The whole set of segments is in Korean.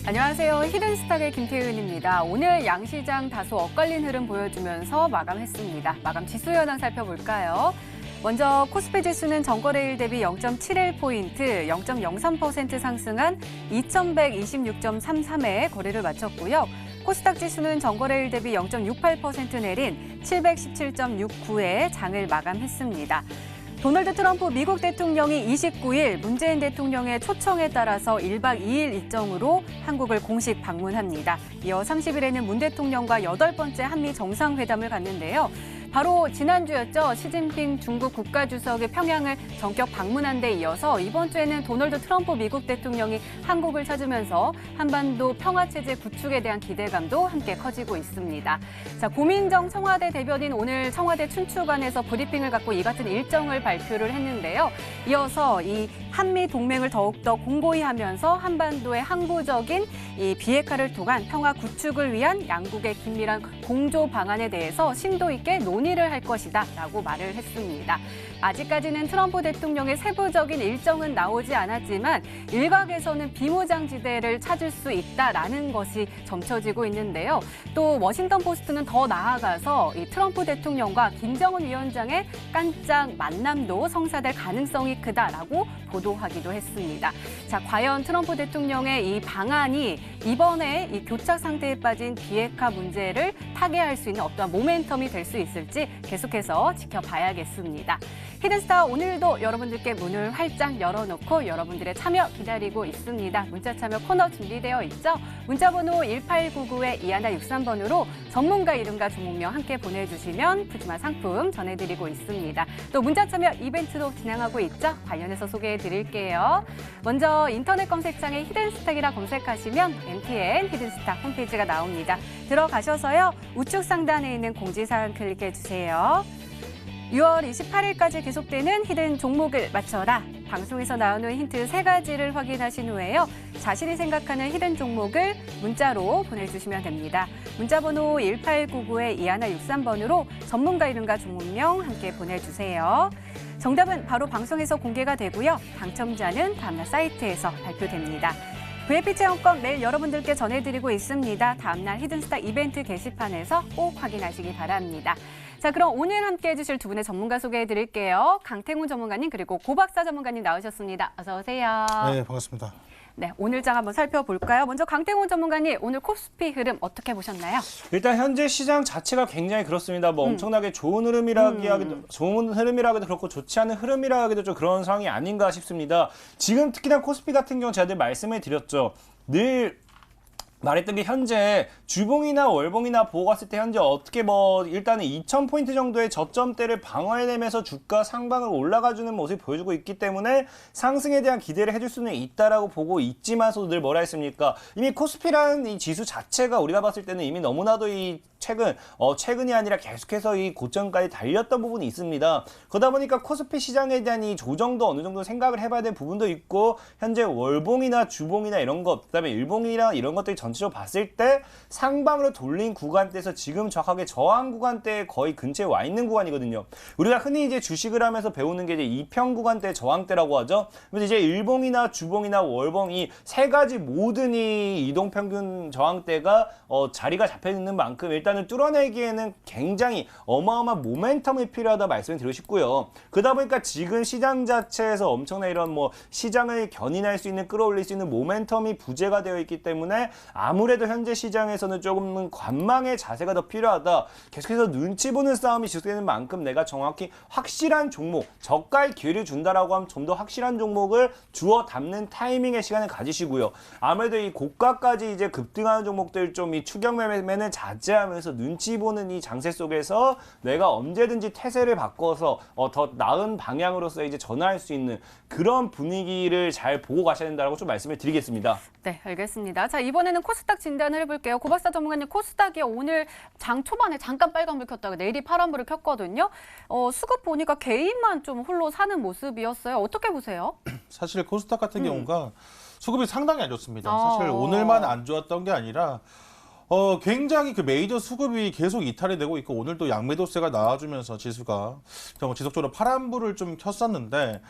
안녕하세요. 히든스탁의 김태은입니다. 오늘 양시장 다소 엇갈린 흐름 보여주면서 마감했습니다. 마감 지수 현황 살펴볼까요? 먼저 코스피 지수는 전거래일 대비 0.71포인트, 0.03% 상승한 2126.33에 거래를 마쳤고요. 코스닥 지수는 전거래일 대비 0.68% 내린 717.69에 장을 마감했습니다. 도널드 트럼프 미국 대통령이 29일 문재인 대통령의 초청에 따라서 1박 2일 일정으로 한국을 공식 방문합니다. 이어 30일에는 문 대통령과 8번째 한미 정상회담을 갖는데요. 바로 지난주였죠. 시진핑 중국 국가주석이 평양을 전격 방문한 데 이어서 이번 주에는 도널드 트럼프 미국 대통령이 한국을 찾으면서 한반도 평화체제 구축에 대한 기대감도 함께 커지고 있습니다. 자, 고민정 청와대 대변인 오늘 청와대 춘추관에서 브리핑을 갖고 이 같은 일정을 발표를 했는데요. 이어서 이 한미 동맹을 더욱더 공고히 하면서 한반도의 항구적인 이 비핵화를 통한 평화 구축을 위한 양국의 긴밀한 공조 방안에 대해서 심도 있게 논의를 할 것이다라고 말을 했습니다. 아직까지는 트럼프 대통령의 세부적인 일정은 나오지 않았지만 일각에서는 비무장지대를 찾을 수 있다라는 것이 점쳐지고 있는데요. 또 워싱턴 포스트는 더 나아가서 이 트럼프 대통령과 김정은 위원장의 깜짝 만남도 성사될 가능성이 크다라고 보도하기도 했습니다. 자, 과연 트럼프 대통령의 이 방안이 이번에 이 교착 상태에 빠진 비핵화 문제를 타개할 수 있는 어떠한 모멘텀이 될 수 있을지 계속해서 지켜봐야겠습니다. 히든스타 오늘도 여러분들께 문을 활짝 열어놓고 여러분들의 참여 기다리고 있습니다. 문자 참여 코너 준비되어 있죠? 문자번호 1899-2163번으로 전문가 이름과 종목명 함께 보내주시면 푸짐한 상품 전해드리고 있습니다. 또 문자 참여 이벤트도 진행하고 있죠? 관련해서 소개해드릴게요. 먼저 인터넷 검색창에 히든스탁이라 검색하시면 MTN 히든스탁 홈페이지가 나옵니다. 들어가셔서요. 우측 상단에 있는 공지사항 클릭해주세요. 6월 28일까지 계속되는 히든 종목을 맞춰라. 방송에서 나오는 힌트 3가지를 확인하신 후에요. 자신이 생각하는 히든 종목을 문자로 보내주시면 됩니다. 문자번호 1899-2163번으로 전문가 이름과 종목명 함께 보내주세요. 정답은 바로 방송에서 공개가 되고요. 당첨자는 다음날 사이트에서 발표됩니다. VIP 체험권 매일 여러분들께 전해드리고 있습니다. 다음날 히든스탁 이벤트 게시판에서 꼭 확인하시기 바랍니다. 자, 그럼 오늘 함께해 주실 두 분의 전문가 소개해 드릴게요. 강태훈 전문가님 그리고 고박사 전문가님 나오셨습니다. 어서 오세요. 네, 반갑습니다. 네, 오늘 장 한번 살펴볼까요? 먼저 강태훈 전문가님, 오늘 코스피 흐름 어떻게 보셨나요? 일단 현재 시장 자체가 굉장히 그렇습니다. 뭐 엄청나게 좋은 흐름이라기도 그렇고 좋지 않은 흐름이라기도 좀 그런 상황이 아닌가 싶습니다. 지금 특히나 코스피 같은 경우 제가 늘 말씀을 드렸죠. 늘 말했던 게 현재 주봉이나 월봉이나 보고 갔을 때 현재 어떻게 일단은 2000포인트 정도의 저점대를 방어해내면서 주가 상방으로 올라가주는 모습을 보여주고 있기 때문에 상승에 대한 기대를 해줄 수는 있다라고 보고 있지만서도 늘 뭐라 했습니까? 이미 코스피라는 이 지수 자체가 우리가 봤을 때는 이미 너무나도 이 최근이 아니라 계속해서 이 고점까지 달렸던 부분이 있습니다. 그러다 보니까 코스피 시장에 대한 이 조정도 어느 정도 생각을 해봐야 될 부분도 있고, 현재 월봉이나 주봉이나 이런 것, 그다음에 일봉이나 이런 것들이 전체적으로 봤을 때 상방으로 돌린 구간대에서 지금 정확하게 저항 구간대에 거의 근처에 와 있는 구간이거든요. 우리가 흔히 이제 주식을 하면서 배우는 게 이제 이평 구간대 저항대라고 하죠. 그래서 이제 일봉이나 주봉이나 월봉 이 세 가지 모든 이 이동평균 저항대가 자리가 잡혀 있는 만큼 일단은 뚫어내기에는 굉장히 어마어마한 모멘텀이 필요하다 말씀을 드리고 싶고요. 그러다 보니까 지금 시장 자체에서 엄청난 이런 시장을 견인할 수 있는, 끌어올릴 수 있는 모멘텀이 부재가 되어 있기 때문에 아무래도 현재 시장에서는 조금은 관망의 자세가 더 필요하다. 계속해서 눈치 보는 싸움이 지속되는 만큼 내가 정확히 확실한 종목, 저가의 기회를 준다라고 하면 좀 더 확실한 종목을 주워 담는 타이밍의 시간을 가지시고요. 아무래도 이 고가까지 이제 급등하는 종목들 좀 이 추격 매매는 자제하면서 눈치 보는 이 장세 속에서 내가 언제든지 태세를 바꿔서 더 나은 방향으로서 이제 전환할 수 있는 그런 분위기를 잘 보고 가셔야 된다고 좀 말씀을 드리겠습니다. 네, 알겠습니다. 자, 이번에는 코스닥 진단을 해볼게요. 고박사 전문가님, 코스닥이 오늘 장 초반에 잠깐 빨간불 켰다가 내일이 파란불을 켰거든요. 수급 보니까 개인만 좀 홀로 사는 모습이었어요. 어떻게 보세요? 사실 코스닥 같은 경우가 수급이 상당히 안 좋습니다. 사실 오늘만 안 좋았던 게 아니라 굉장히 그 메이저 수급이 계속 이탈이 되고 있고, 오늘도 양매도세가 나와주면서 지수가 지속적으로 파란불을 좀 켰었는데,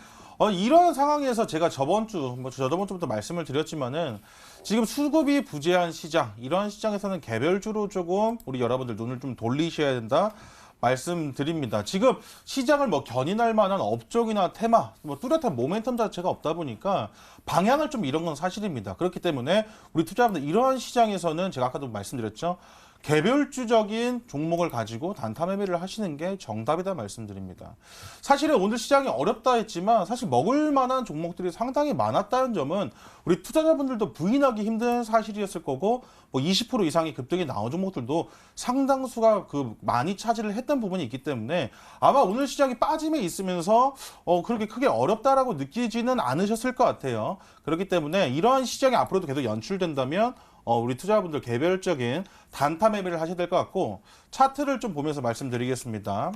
이런 상황에서 제가 저번 주부터 말씀을 드렸지만은 지금 수급이 부재한 시장, 이런 시장에서는 개별주로 조금 우리 여러분들 눈을 좀 돌리셔야 된다 말씀드립니다. 지금 시장을 뭐 견인할 만한 업종이나 테마, 뭐 뚜렷한 모멘텀 자체가 없다 보니까 방향을 좀 잃은 건 사실입니다. 그렇기 때문에 우리 투자자분들 이러한 시장에서는 제가 아까도 말씀드렸죠. 개별주적인 종목을 가지고 단타 매매를 하시는 게 정답이다 말씀드립니다. 사실은 오늘 시장이 어렵다 했지만 사실 먹을 만한 종목들이 상당히 많았다는 점은 우리 투자자분들도 부인하기 힘든 사실이었을 거고 뭐 20% 이상의 급등이 나온 종목들도 상당수가 많이 차지를 했던 부분이 있기 때문에 아마 오늘 시장이 빠짐에 있으면서 그렇게 크게 어렵다라고 느끼지는 않으셨을 것 같아요. 그렇기 때문에 이러한 시장이 앞으로도 계속 연출된다면 우리 투자자분들 개별적인 단타 매매를 하셔야 될 것 같고 차트를 좀 보면서 말씀드리겠습니다.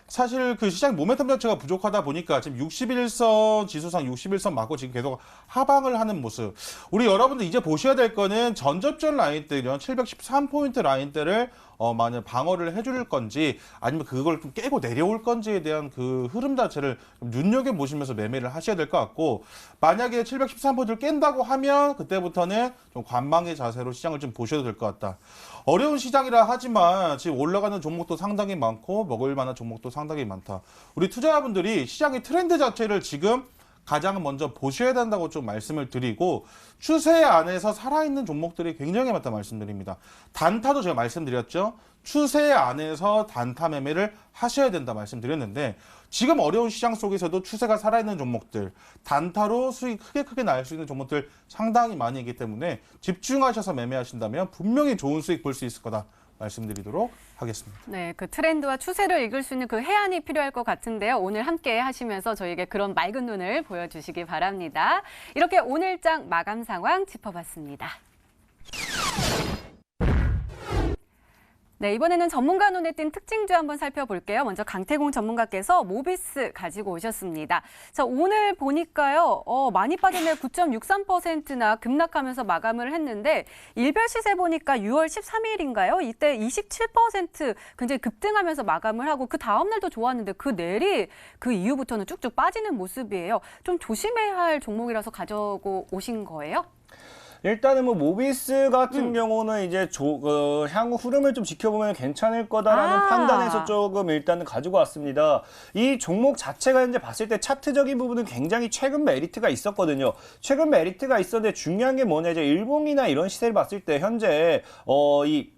사실 그 시장 모멘텀 자체가 부족하다 보니까 지금 61선 지수상 61선 맞고 지금 계속 하방을 하는 모습. 우리 여러분들 이제 보셔야 될 거는 전접전 라인대면 713포인트 라인대를 만약 방어를 해줄 건지 아니면 그걸 좀 깨고 내려올 건지에 대한 그 흐름 자체를 좀 눈여겨보시면서 매매를 하셔야 될 것 같고 만약에 713포인트를 깬다고 하면 그때부터는 좀 관망의 자세로 시장을 좀 보셔도 될 것 같다. 어려운 시장이라 하지만 지금 올라가는 종목도 상당히 많고 먹을 만한 종목도 상당히 많다. 우리 투자자분들이 시장의 트렌드 자체를 지금 가장 먼저 보셔야 된다고 좀 말씀을 드리고 추세 안에서 살아있는 종목들이 굉장히 많다 말씀드립니다. 단타도 제가 말씀드렸죠. 추세 안에서 단타 매매를 하셔야 된다 말씀드렸는데 지금 어려운 시장 속에서도 추세가 살아있는 종목들, 단타로 수익 크게 날 수 있는 종목들 상당히 많이 있기 때문에 집중하셔서 매매하신다면 분명히 좋은 수익 볼 수 있을 거다 말씀드리도록 하겠습니다. 네, 그 트렌드와 추세를 읽을 수 있는 그 해안이 필요할 것 같은데요. 오늘 함께 하시면서 저희에게 그런 맑은 눈을 보여주시기 바랍니다. 이렇게 오늘장 마감 상황 짚어봤습니다. 네, 이번에는 전문가 눈에 띈 특징주 한번 살펴볼게요. 먼저 강태공 전문가께서 모비스 가지고 오셨습니다. 자, 오늘 보니까요, 많이 빠졌네요. 9.63%나 급락하면서 마감을 했는데, 일별 시세 보니까 6월 13일인가요? 이때 27% 굉장히 급등하면서 마감을 하고, 그 다음날도 좋았는데, 그 내리 그 이후부터는 쭉쭉 빠지는 모습이에요. 좀 조심해야 할 종목이라서 가져고 오신 거예요? 일단은 뭐 모비스 같은 경우는 이제 향후 흐름을 좀 지켜보면 괜찮을 거다라는 판단에서 조금 일단은 가지고 왔습니다. 이 종목 자체가 현재 봤을 때 차트적인 부분은 굉장히 최근 메리트가 있었거든요. 최근 메리트가 있었는데 중요한 게 뭐냐 이제 일봉이나 이런 시세를 봤을 때 현재 이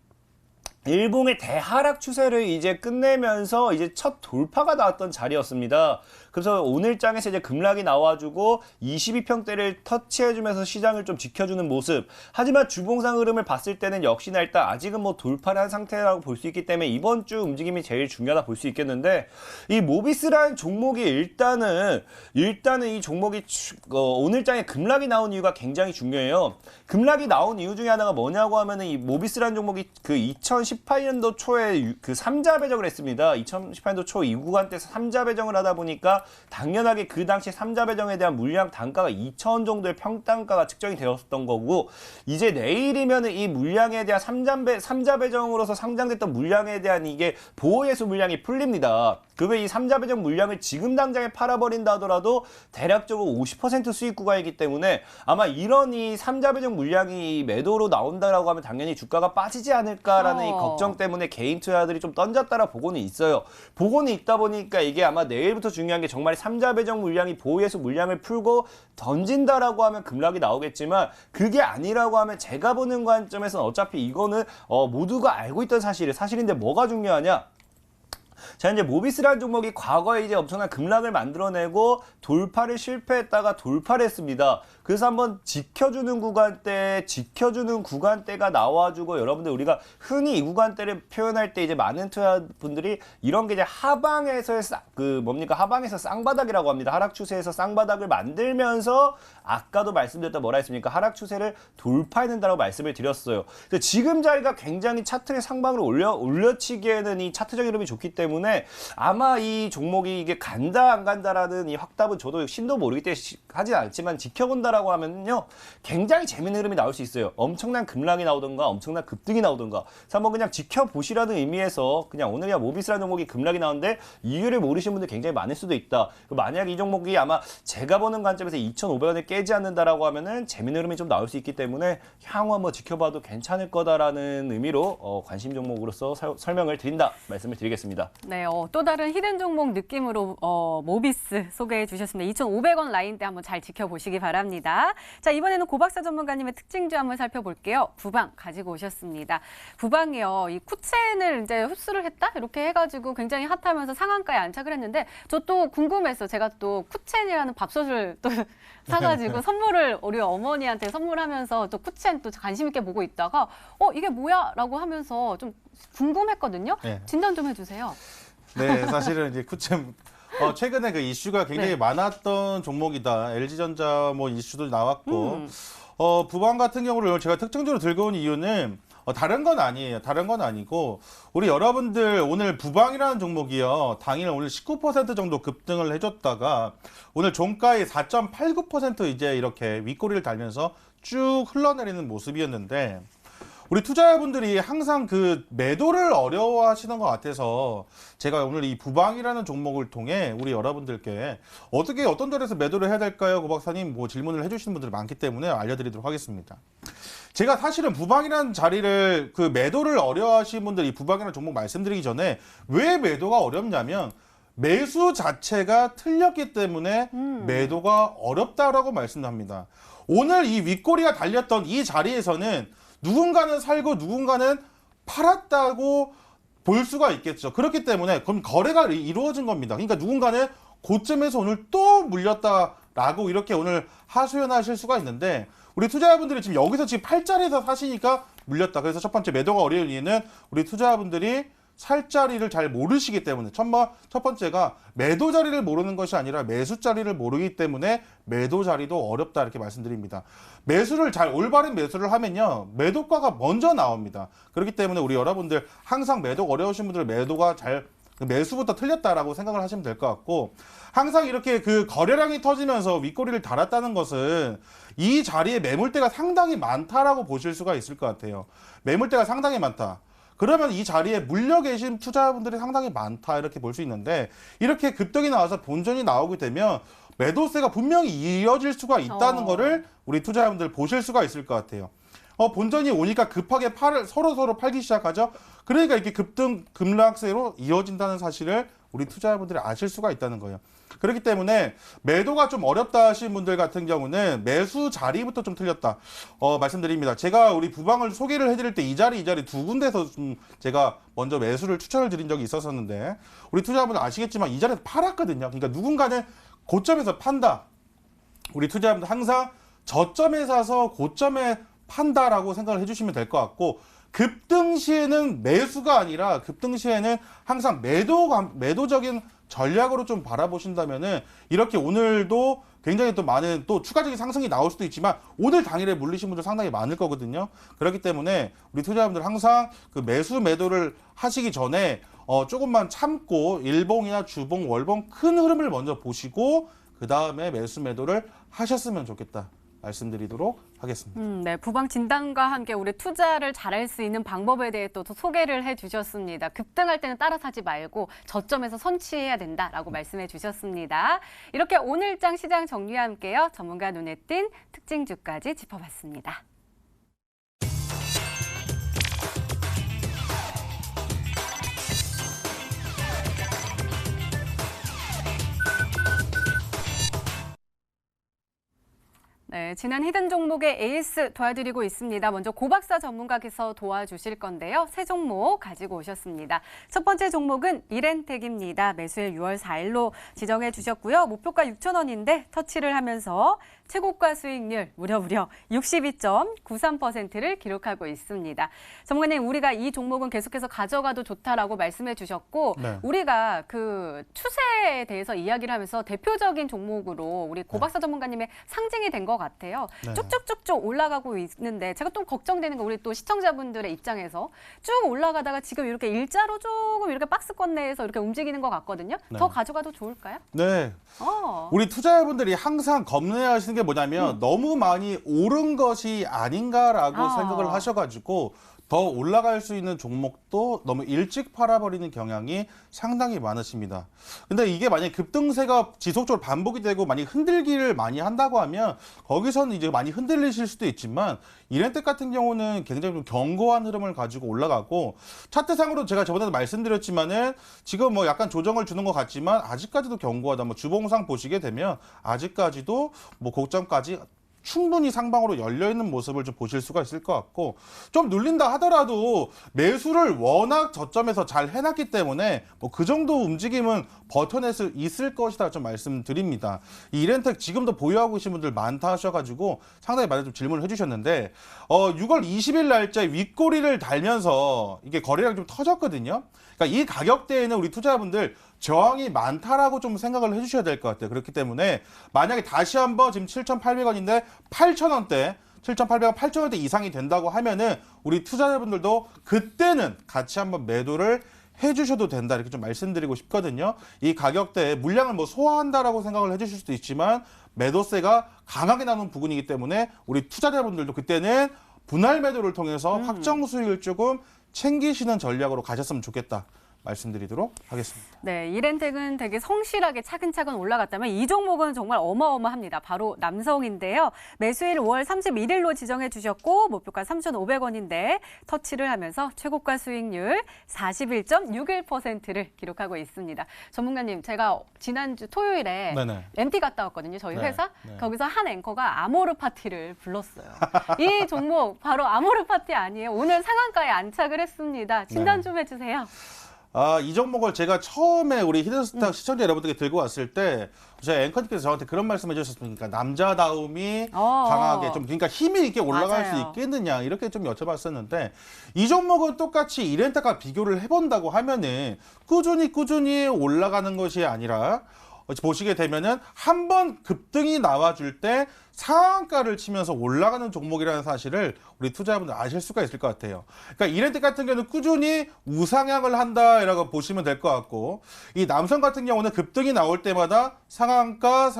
일봉의 대하락 추세를 이제 끝내면서 이제 첫 돌파가 나왔던 자리였습니다. 그래서 오늘장에서 이제 급락이 나와주고 22평대를 터치해주면서 시장을 좀 지켜주는 모습. 하지만 주봉상 흐름을 봤을 때는 역시나 일단 아직은 뭐 돌파를 한 상태라고 볼 수 있기 때문에 이번 주 움직임이 제일 중요하다 볼 수 있겠는데 이 모비스라는 종목이 일단은 이 종목이 오늘장에 급락이 나온 이유가 굉장히 중요해요. 급락이 나온 이유 중에 하나가 뭐냐고 하면은 이 모비스라는 종목이 그 2018년도 초에 그 3자 배정을 했습니다. 2018년도 초 이 구간대에서 3자 배정을 하다 보니까 당연하게 그 당시 3자 배정에 대한 물량 단가가 2,000원 정도의 평단가가 측정이 되었던 거고 이제 내일이면은 이 물량에 대한 3자 배정으로서 상장됐던 물량에 대한 이게 보호예수 물량이 풀립니다. 그 외에 이 3자 배정 물량을 지금 당장에 팔아버린다 하더라도 대략적으로 50% 수익 구간이기 때문에 아마 이런 이 3자 배정 물량이 매도로 나온다라고 하면 당연히 주가가 빠지지 않을까라는 이 걱정 때문에 개인 투자자들이 좀 던졌다라 보고는 있어요. 보고는 있다 보니까 이게 아마 내일부터 중요한 게 정말 3자 배정 물량이 보호예수 물량을 풀고 던진다라고 하면 급락이 나오겠지만 그게 아니라고 하면 제가 보는 관점에서는 어차피 이거는 모두가 알고 있던 사실인데 뭐가 중요하냐? 자, 이제 모비스라는 종목이 과거에 이제 엄청난 급락을 만들어내고 돌파를 실패했다가 돌파를 했습니다. 그래서 한번 지켜주는 구간대가 나와주고 여러분들 우리가 흔히 이 구간대를 표현할 때 이제 많은 투자분들이 이런 게 이제 하방에서의 하방에서 쌍바닥이라고 합니다. 하락 추세에서 쌍바닥을 만들면서 아까도 말씀드렸던 뭐라 했습니까? 하락 추세를 돌파해야 된다고 말씀을 드렸어요. 지금 자리가 굉장히 차트의 상방으로 올려치기에는 이 차트적인 흐름이 좋기 때문에 때문에 아마 이 종목이 이게 간다 안 간다라는 이 확답은 저도 신도 모르기 때문에 하진 않지만 지켜본다라고 하면요 굉장히 재밌는 흐름이 나올 수 있어요. 엄청난 급락이 나오든가 엄청난 급등이 나오든가. 그래서 한번 그냥 지켜보시라는 의미에서 그냥 오늘이야 모비스라는 종목이 급락이 나오는데 이유를 모르시는 분들 굉장히 많을 수도 있다. 만약 이 종목이 아마 제가 보는 관점에서 2,500원을 깨지 않는다라고 하면은 재밌는 흐름이 좀 나올 수 있기 때문에 향후 한번 지켜봐도 괜찮을 거다라는 의미로 관심 종목으로서 설명을 드린다 말씀을 드리겠습니다. 네, 또 다른 히든 종목 느낌으로 모비스 소개해 주셨습니다. 2,500원 라인대 한번 잘 지켜보시기 바랍니다. 자, 이번에는 고박사 전문가님의 특징주 한번 살펴볼게요. 부방 가지고 오셨습니다. 부방이요, 이 쿠첸을 이제 흡수를 했다 이렇게 해가지고 굉장히 핫하면서 상한가에 안착을 했는데 저 또 궁금해서 제가 또 쿠첸이라는 밥솥을 또 사가지고 선물을 우리 어머니한테 선물하면서 또 쿠첸 또 관심 있게 보고 있다가 이게 뭐야라고 하면서 좀 궁금했거든요. 네. 진단 좀 해주세요. 네, 사실은 이제 쿠첸 최근에 그 이슈가 굉장히 네. 많았던 종목이다. LG전자 뭐 이슈도 나왔고 부방 같은 경우를 제가 특징적으로 들고 온 이유는 다른 건 아니에요. 다른 건 아니고 우리 여러분들 오늘 부방이라는 종목이요. 당일 오늘 19% 정도 급등을 해줬다가 오늘 종가의 4.89% 이제 이렇게 윗꼬리를 달면서 쭉 흘러내리는 모습이었는데 우리 투자자분들이 항상 그 매도를 어려워하시는 것 같아서 제가 오늘 이 부방이라는 종목을 통해 우리 여러분들께 어떤 자리에서 매도를 해야 될까요? 고 박사님 뭐 질문을 해주시는 분들이 많기 때문에 알려드리도록 하겠습니다. 제가 사실은 부방이라는 자리를 그 매도를 어려워하시는 분들이 부방이라는 종목 말씀드리기 전에 왜 매도가 어렵냐면 매수 자체가 틀렸기 때문에 매도가 어렵다라고 말씀합니다. 오늘 이 윗꼬리가 달렸던 이 자리에서는 누군가는 살고 누군가는 팔았다고 볼 수가 있겠죠. 그렇기 때문에 그럼 거래가 이루어진 겁니다. 그러니까 누군가는 고점에서 오늘 또 물렸다라고 이렇게 오늘 하소연하실 수가 있는데 우리 투자자분들이 지금 여기서 지금 팔자리에서 사시니까 물렸다. 그래서 첫 번째 매도가 어려운 이유는 우리 투자자분들이 살 자리를 잘 모르시기 때문에 첫 번째가 매도 자리를 모르는 것이 아니라 매수 자리를 모르기 때문에 매도 자리도 어렵다 이렇게 말씀드립니다. 매수를 잘 올바른 매수를 하면요 매도가가 먼저 나옵니다. 그렇기 때문에 우리 여러분들 항상 매도가 어려우신 분들 매도가 매수부터 틀렸다라고 생각을 하시면 될 것 같고 항상 이렇게 그 거래량이 터지면서 윗꼬리를 달았다는 것은 이 자리에 매물대가 상당히 많다라고 보실 수가 있을 것 같아요. 매물대가 상당히 많다. 그러면 이 자리에 물려 계신 투자자분들이 상당히 많다 이렇게 볼 수 있는데 이렇게 급등이 나와서 본전이 나오게 되면 매도세가 분명히 이어질 수가 있다는 거를 우리 투자자분들 보실 수가 있을 것 같아요. 본전이 오니까 급하게 서로 팔기 시작하죠. 그러니까 이렇게 급락세로 이어진다는 사실을 우리 투자자분들이 아실 수가 있다는 거예요. 그렇기 때문에 매도가 좀 어렵다 하시는 분들 같은 경우는 매수 자리부터 좀 틀렸다 말씀드립니다. 제가 우리 부방을 소개를 해드릴 때 이 자리 두 군데서 좀 제가 먼저 매수를 추천을 드린 적이 있었었는데 우리 투자자분들 아시겠지만 이 자리에서 팔았거든요. 그러니까 누군가는 고점에서 판다. 우리 투자자분들 항상 저점에 사서 고점에 판다라고 생각을 해주시면 될 것 같고 급등 시에는 매수가 아니라 급등 시에는 항상 매도적인 전략으로 좀 바라보신다면은 이렇게 오늘도 굉장히 또 많은 또 추가적인 상승이 나올 수도 있지만 오늘 당일에 물리신 분들 상당히 많을 거거든요. 그렇기 때문에 우리 투자자분들 항상 그 매도를 하시기 전에 조금만 참고 일봉이나 주봉, 월봉 큰 흐름을 먼저 보시고 그 다음에 매도를 하셨으면 좋겠다. 말씀드리도록 하겠습니다. 네, 부방 진단과 함께 우리 투자를 잘할 수 있는 방법에 대해 또 소개를 해주셨습니다. 급등할 때는 따라 사지 말고 저점에서 선취해야 된다라고 말씀해 주셨습니다. 이렇게 오늘장 시장 정리와 함께요. 전문가 눈에 띈 특징주까지 짚어봤습니다. 네, 지난 히든 종목의 에이스 도와드리고 있습니다. 먼저 고박사 전문가께서 도와주실 건데요. 세 종목 가지고 오셨습니다. 첫 번째 종목은 이렌텍입니다. 매수일 6월 4일로 지정해 주셨고요. 목표가 6,000원인데 터치를 하면서 최고가 수익률 무려 62.93%를 기록하고 있습니다. 전문가님, 우리가 이 종목은 계속해서 가져가도 좋다라고 말씀해 주셨고 네. 우리가 그 추세에 대해서 이야기를 하면서 대표적인 종목으로 우리 고박사 전문가님의 상징이 된 것 같아요. 네. 쭉쭉쭉쭉 올라가고 있는데 제가 좀 걱정되는 거 우리 또 시청자분들의 입장에서 쭉 올라가다가 지금 이렇게 일자로 조금 이렇게 박스권 내에서 이렇게 움직이는 것 같거든요. 네. 더 가져가도 좋을까요? 네. 우리 투자자분들이 항상 겁내하시는 게 뭐냐면 너무 많이 오른 것이 아닌가라고 생각을 하셔가지고 더 올라갈 수 있는 종목도 너무 일찍 팔아버리는 경향이 상당히 많으십니다. 근데 이게 만약에 급등세가 지속적으로 반복이 되고 많이 흔들기를 많이 한다고 하면 거기서는 이제 많이 흔들리실 수도 있지만 이렌텍 같은 경우는 굉장히 좀 견고한 흐름을 가지고 올라가고 차트상으로 제가 저번에도 말씀드렸지만은 지금 뭐 약간 조정을 주는 것 같지만 아직까지도 견고하다. 뭐 주봉상 보시게 되면 아직까지도 뭐 고점까지 충분히 상방으로 열려있는 모습을 좀 보실 수가 있을 것 같고 좀 눌린다 하더라도 매수를 워낙 저점에서 잘 해놨기 때문에 뭐 그 정도 움직임은 버텨낼 수 있을 것이다 좀 말씀드립니다. 이 이렌텍 지금도 보유하고 계신 분들 많다 하셔가지고 상당히 많이 좀 질문을 해주셨는데 6월 20일 날짜에 윗꼬리를 달면서 이게 거래량이 좀 터졌거든요. 그러니까 이 가격대에는 우리 투자자분들 저항이 많다라고 좀 생각을 해주셔야 될 것 같아요. 그렇기 때문에 만약에 다시 한번 지금 7,800원인데 8,000원대 7,800원, 8,000원대 이상이 된다고 하면은 우리 투자자분들도 그때는 같이 한번 매도를 해주셔도 된다 이렇게 좀 말씀드리고 싶거든요. 이 가격대에 물량을 뭐 소화한다라고 생각을 해주실 수도 있지만 매도세가 강하게 나오는 부분이기 때문에 우리 투자자분들도 그때는 분할 매도를 통해서 확정 수익을 조금 챙기시는 전략으로 가셨으면 좋겠다. 말씀드리도록 하겠습니다. 네, 이렌텍은 되게 성실하게 차근차근 올라갔다면 이 종목은 정말 어마어마합니다. 바로 남성인데요. 매수일 5월 31일로 지정해 주셨고 목표가 3,500원인데 터치를 하면서 최고가 수익률 41.61%를 기록하고 있습니다. 전문가님, 제가 지난주 토요일에 네네. MT 갔다 왔거든요. 저희 네, 회사. 네. 거기서 한 앵커가 아모르 파티를 불렀어요. 이 종목 바로 아모르 파티 아니에요. 오늘 상한가에 안착을 했습니다. 진단 좀 해주세요. 이 종목을 제가 처음에 우리 히든스타 시청자 여러분들께 들고 왔을 때 제 앵커님께서 저한테 그런 말씀 해주셨으니까 남자다움이 강하게 좀 그러니까 힘이 있게 올라갈 맞아요. 수 있겠느냐 이렇게 좀 여쭤봤었는데 이 종목은 똑같이 이렌텍과 비교를 해본다고 하면은 꾸준히 올라가는 것이 아니라 보시게 되면은 한 번 급등이 나와줄 때 상한가를 치면서 올라가는 종목이라는 사실을 우리 투자자분들 아실 수가 있을 것 같아요. 그러니까 이렌텍 같은 경우는 꾸준히 우상향을 한다라고 보시면 될 것 같고 이 남성 같은 경우는 급등이 나올 때마다 상한가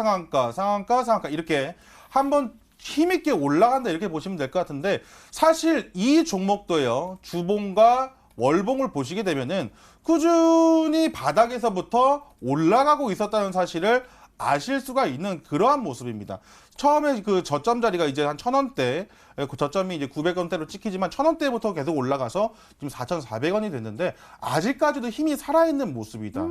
이렇게 한번 힘있게 올라간다 이렇게 보시면 될 것 같은데 사실 이 종목도요. 주봉과 월봉을 보시게 되면은 꾸준히 바닥에서부터 올라가고 있었다는 사실을 아실 수가 있는 그러한 모습입니다. 처음에 그 저점 자리가 이제 한 1,000원대, 그 저점이 이제 900원대로 찍히지만 1,000원대부터 계속 올라가서 지금 4,400원이 됐는데 아직까지도 힘이 살아있는 모습이다.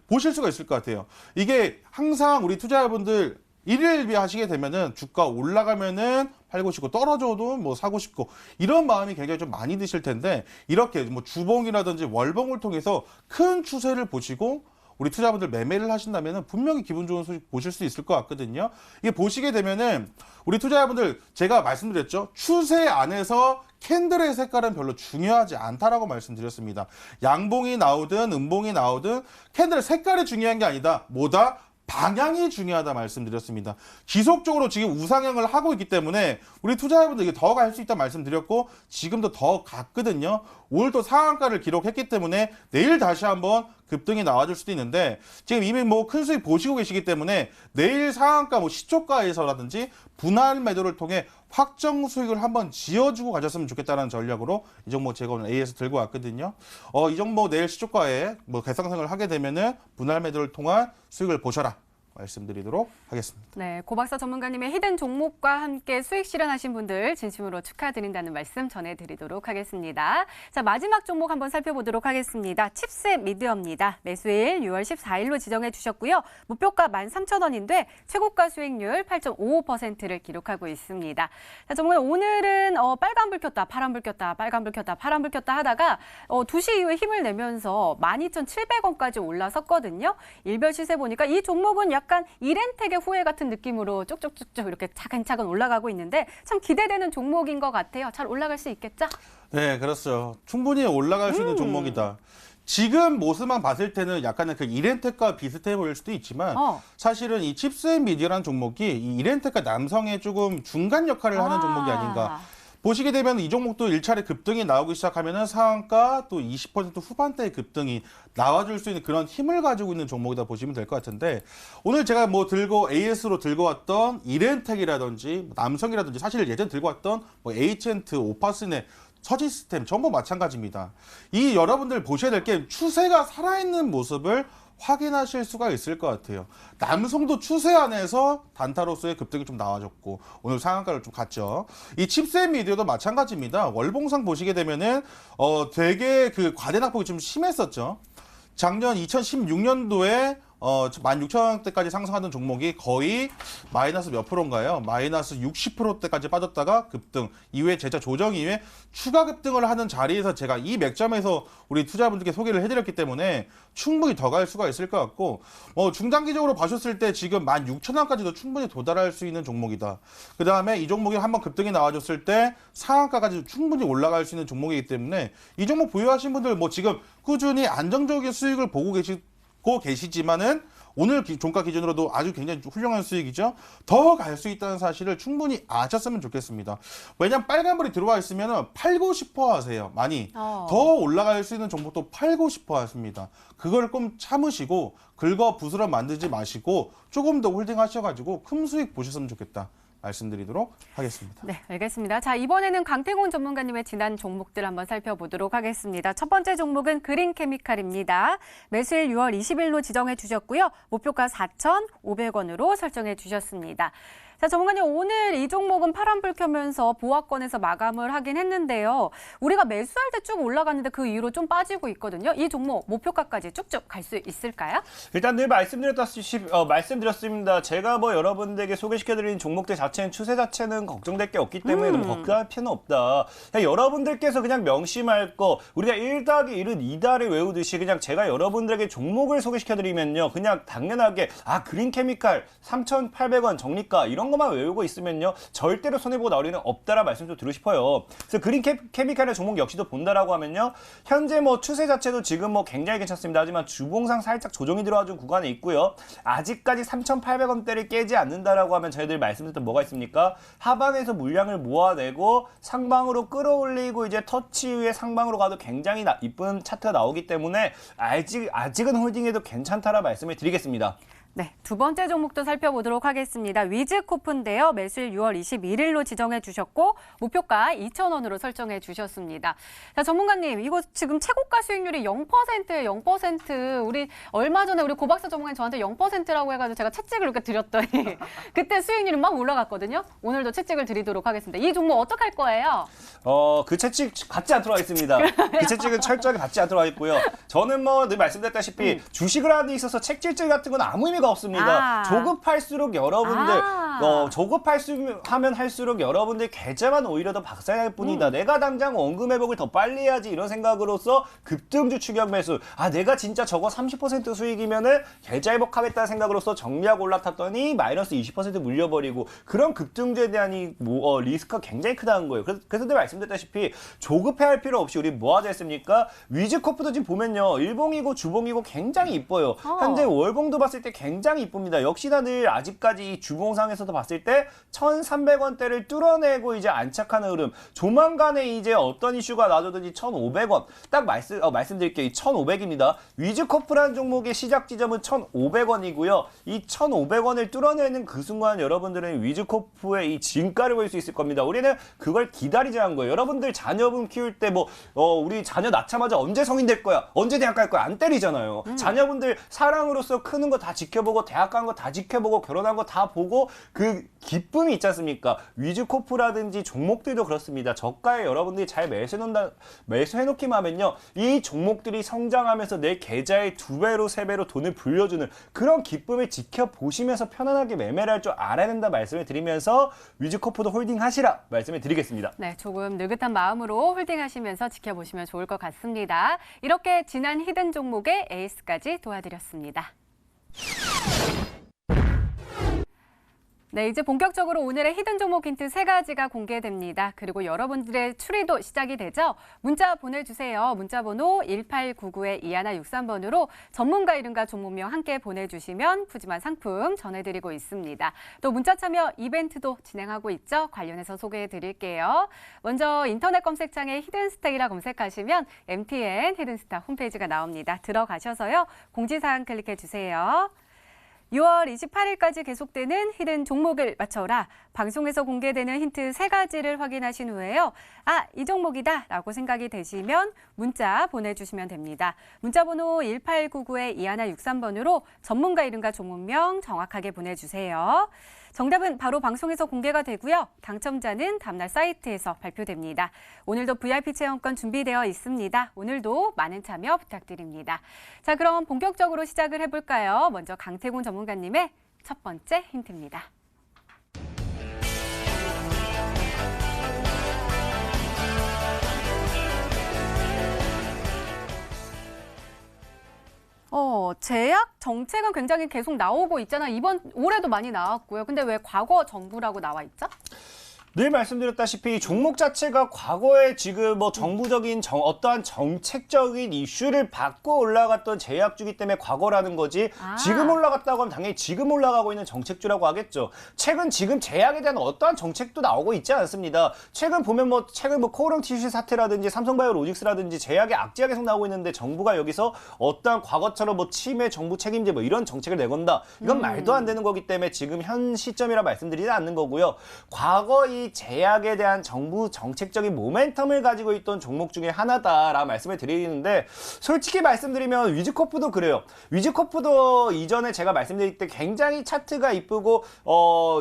보실 수가 있을 것 같아요. 이게 항상 우리 투자자분들 일일비 하시게 되면은 주가 올라가면은 팔고 싶고 떨어져도 뭐 사고 싶고 이런 마음이 굉장히 좀 많이 드실 텐데 이렇게 뭐 주봉이라든지 월봉을 통해서 큰 추세를 보시고 우리 투자분들 매매를 하신다면은 분명히 기분 좋은 소식 보실 수 있을 것 같거든요. 이게 보시게 되면은 우리 투자분들 제가 말씀드렸죠. 추세 안에서 캔들의 색깔은 별로 중요하지 않다라고 말씀드렸습니다. 양봉이 나오든 음봉이 나오든 캔들의 색깔이 중요한 게 아니다. 뭐다? 방향이 중요하다 말씀드렸습니다. 지속적으로 지금 우상향을 하고 있기 때문에 우리 투자자분들 이게 더 갈 수 있다 말씀드렸고 지금도 더 갔거든요. 오늘 또 상한가를 기록했기 때문에 내일 다시 한번 급등이 나와줄 수도 있는데 지금 이미 뭐 큰 수익 보시고 계시기 때문에 내일 상한가 뭐 시초가에서라든지 분할 매도를 통해 확정 수익을 한번 지어주고 가셨으면 좋겠다는 전략으로 이 종목 제가 오늘 A에서 들고 왔거든요. 이 종목 내일 시초가에 뭐 개상승을 하게 되면은 분할 매도를 통한 수익을 보셔라. 말씀드리도록 하겠습니다. 네, 고박사 전문가님의 히든 종목과 함께 수익 실현하신 분들 진심으로 축하드린다는 말씀 전해드리도록 하겠습니다. 자, 마지막 종목 한번 살펴보도록 하겠습니다. 칩셋 미디어입니다. 매수일 6월 14일로 지정해 주셨고요. 목표가 13,000원인데 최고가 수익률 8.55%를 기록하고 있습니다. 자, 정말 오늘은 빨간불 켰다, 파란불 켰다, 빨간불 켰다, 파란불 켰다 하다가 2시 이후에 힘을 내면서 12,700원까지 올라섰거든요. 일별 시세 보니까 이 종목은 약 약간 이렌텍의 후예 같은 느낌으로 쭉쭉쭉쭉 이렇게 차근차근 올라가고 있는데 참 기대되는 종목인 것 같아요. 잘 올라갈 수 있겠죠? 네, 그렇죠. 충분히 올라갈 수 있는 종목이다. 지금 모습만 봤을 때는 약간의 그 이렌텍과 비슷해 보일 수도 있지만 사실은 이 칩스앤미디어라는 종목이 이 이렌텍과 남성의 조금 중간 역할을 하는 종목이 아닌가. 보시게 되면 이 종목도 일차례 급등이 나오기 시작하면은 상한가 또 20% 후반대의 급등이 나와줄 수 있는 그런 힘을 가지고 있는 종목이다 보시면 될 것 같은데 오늘 제가 뭐 들고 AS로 들고 왔던 이렌텍이라든지 남성이라든지 사실 예전 들고 왔던 뭐 H엔트, 오파스네 서지스템 전부 마찬가지입니다. 이 여러분들 보셔야 될 게 추세가 살아있는 모습을 확인하실 수가 있을 것 같아요. 남성도 추세 안에서 단타로서의 급등이 좀 나와줬고 오늘 상한가를 좀 갔죠. 이 칩스앤미디어도 마찬가지입니다. 월봉상 보시게 되면은 되게 그 과대 낙폭이 좀 심했었죠. 작년 2016년도에 16,000원대까지 상승하던 종목이 거의 마이너스 몇 프로인가요? 마이너스 60%대까지 빠졌다가 급등, 이후에 재차 조정 이후에 추가 급등을 하는 자리에서 제가 이 맥점에서 우리 투자분들께 소개를 해드렸기 때문에 충분히 더 갈 수가 있을 것 같고 중장기적으로 봐셨을 때 지금 16,000원까지도 충분히 도달할 수 있는 종목이다. 그 다음에 이 종목이 한번 급등이 나와줬을 때 상한가까지 충분히 올라갈 수 있는 종목이기 때문에 이 종목 보유하신 분들 뭐 지금 꾸준히 안정적인 수익을 보고 계시지만은 오늘 종가 기준으로도 아주 굉장히 훌륭한 수익이죠. 더 갈 수 있다는 사실을 충분히 아셨으면 좋겠습니다. 왜냐하면 빨간불이 들어와 있으면 팔고 싶어 하세요. 많이. 더 올라갈 수 있는 종목도 팔고 싶어 하십니다. 그걸 좀 참으시고 긁어 부스러 만들지 마시고 조금 더 홀딩 하셔가지고 큰 수익 보셨으면 좋겠다. 말씀드리도록 하겠습니다. 네, 알겠습니다. 자, 이번에는 강태곤 전문가님의 지난 종목들 한번 살펴보도록 하겠습니다. 첫 번째 종목은 그린케미칼입니다. 매수일 6월 20일로 지정해 주셨고요. 목표가 4,500원으로 설정해 주셨습니다. 자, 전문가님, 오늘 이 종목은 파란불 켜면서 보합권에서 마감을 하긴 했는데요. 우리가 매수할 때 쭉 올라갔는데 그 이후로 좀 빠지고 있거든요. 이 종목 목표가까지 쭉쭉 갈 수 있을까요? 일단 늘 말씀드렸습니다. 제가 뭐 여러분들에게 소개시켜드린 종목들 자체는 추세 자체는 걱정될 게 없기 때문에 너무 걱정할 필요는 없다. 그냥 여러분들께서 그냥 명심할 거 우리가 1+1은 2다를 외우듯이 그냥 제가 여러분들에게 종목을 소개시켜드리면요. 그냥 당연하게 그린케미칼 3,800원 정리가 이런 것만 외우고 있으면요. 절대로 손해보고 나올 일은 없다라 말씀 좀 드리고 싶어요. 그래서 그린케미칼의 종목 역시도 본다라고 하면요. 현재 뭐 추세 자체도 지금 뭐 굉장히 괜찮습니다. 하지만 주봉상 살짝 조정이 들어와준 구간에 있고요. 아직까지 3,800원대를 깨지 않는다라고 하면 저희들 말씀드렸던 뭐가 있습니까? 하방에서 물량을 모아내고 상방으로 끌어올리고 이제 터치 후에 상방으로 가도 굉장히 이쁜 차트가 나오기 때문에 아직은 홀딩해도 괜찮다라 말씀을 드리겠습니다. 네, 두 번째 종목도 살펴보도록 하겠습니다. 위즈코프인데요. 매수일 6월 21일로 지정해 주셨고 목표가 2,000원으로 설정해 주셨습니다. 자, 전문가님, 이거 지금 최고가 수익률이 0%예요. 0%. 우리 얼마 전에 우리 고박사 전문가님 저한테 0%라고 해가지고 제가 채찍을 이렇게 드렸더니 그때 수익률이 막 올라갔거든요. 오늘도 채찍을 드리도록 하겠습니다. 이 종목 어떡할 거예요? 그 채찍 받지 않도록 하겠습니다. 그 채찍은 철저하게 받지 않도록 하겠고요. 저는 뭐 늘 말씀드렸다시피 주식을 하는 데 있어서 책질질 같은 건 아무 의미가 없습니다. 조급할수록 여러분들 조급하면 할수록 여러분들 계좌만 오히려 더 박살날 뿐이다. 내가 당장 원금 회복을 더 빨리 해야지 이런 생각으로서 급등주 추격 매수. 내가 진짜 저거 30% 수익이면은 계좌 회복하겠다는 생각으로서 정리하고 올라탔더니 마이너스 20% 물려버리고 그런 급등주에 대한 리스크가 굉장히 크다는 거예요. 그래서 늘 말씀드렸다시피 조급해할 필요 없이 우리 뭐 하자 했습니까? 위즈코프도 지금 보면요. 일봉이고 주봉이고 굉장히 이뻐요. 현재 월봉도 봤을 때 굉장히 이쁩니다. 역시나 늘 아직까지 주봉상에서도 봤을 때 1,300원대를 뚫어내고 이제 안착하는 흐름. 조만간에 이제 어떤 이슈가 나오든지 1,500원. 딱 말씀드릴게요. 이 1,500입니다. 위즈코프라는 종목의 시작 지점은 1,500원이고요. 이 1,500원을 뚫어내는 그 순간 여러분들은 위즈코프의 이 진가를 볼 수 있을 겁니다. 우리는 그걸 기다리자는 거예요. 여러분들 자녀분 키울 때 우리 자녀 낳자마자 언제 성인 될 거야? 언제 대학 갈 거야? 안 때리잖아요. 자녀분들 사랑으로서 크는 거 다 지켜보고 대학 간 거 다 지켜보고 결혼한 거 다 보고 그 기쁨이 있지 않습니까? 위즈코프라든지 종목들도 그렇습니다. 저가에 여러분들이 잘 매수해놓기만 하면요. 이 종목들이 성장하면서 내 계좌에 2배로 3배로 돈을 불려주는 그런 기쁨을 지켜보시면서 편안하게 매매를 할 줄 알아야 된다 말씀을 드리면서 위즈코프도 홀딩하시라 말씀을 드리겠습니다. 네, 조금 느긋한 마음으로 홀딩하시면서 지켜보시면 좋을 것 같습니다. 이렇게 지난 히든 종목의 에이스까지 도와드렸습니다. 네, 이제 본격적으로 오늘의 히든 종목 힌트 3가지가 공개됩니다. 그리고 여러분들의 추리도 시작이 되죠. 문자 보내주세요. 문자 번호 1899-2163번으로 전문가 이름과 종목명 함께 보내주시면 푸짐한 상품 전해드리고 있습니다. 또 문자 참여 이벤트도 진행하고 있죠. 관련해서 소개해드릴게요. 먼저 인터넷 검색창에 히든스택이라 검색하시면 MTN 히든스탁 홈페이지가 나옵니다. 들어가셔서요. 공지사항 클릭해주세요. 6월 28일까지 계속되는 히든 종목을 맞춰라. 방송에서 공개되는 힌트 3가지를 확인하신 후에요. 아, 이 종목이다 라고 생각이 되시면 문자 보내주시면 됩니다. 문자 번호 1899-2163번으로 전문가 이름과 종목명 정확하게 보내주세요. 정답은 바로 방송에서 공개가 되고요. 당첨자는 다음날 사이트에서 발표됩니다. 오늘도 VIP 체험권 준비되어 있습니다. 오늘도 많은 참여 부탁드립니다. 자, 그럼 본격적으로 시작을 해볼까요? 먼저 강태곤 전문가님의 첫 번째 힌트입니다. 제약 정책은 굉장히 계속 나오고 있잖아요. 올해도 많이 나왔고요. 근데 왜 과거 정부라고 나와 있죠? 늘 말씀드렸다시피 종목 자체가 과거에 지금 뭐 정부적인 어떠한 정책적인 이슈를 받고 올라갔던 제약주기 때문에 과거라는 거지 지금 올라갔다고 하면 당연히 지금 올라가고 있는 정책주라고 하겠죠. 최근 지금 제약에 대한 어떠한 정책도 나오고 있지 않습니다. 최근 보면 최근 코오롱 티슈 사태라든지 삼성바이오로직스라든지 제약의 악재가 계속 나오고 있는데 정부가 여기서 어떠한 과거처럼 치매 정부 책임제 이런 정책을 내건다. 이건 말도 안 되는 거기 때문에 지금 현 시점이라 말씀드리지 않는 거고요. 과거 이 제약에 대한 정부 정책적인 모멘텀을 가지고 있던 종목 중에 하나다라고 말씀을 드리는데 솔직히 말씀드리면 위즈코프도 그래요. 위즈코프도 이전에 제가 말씀드릴 때 굉장히 차트가 이쁘고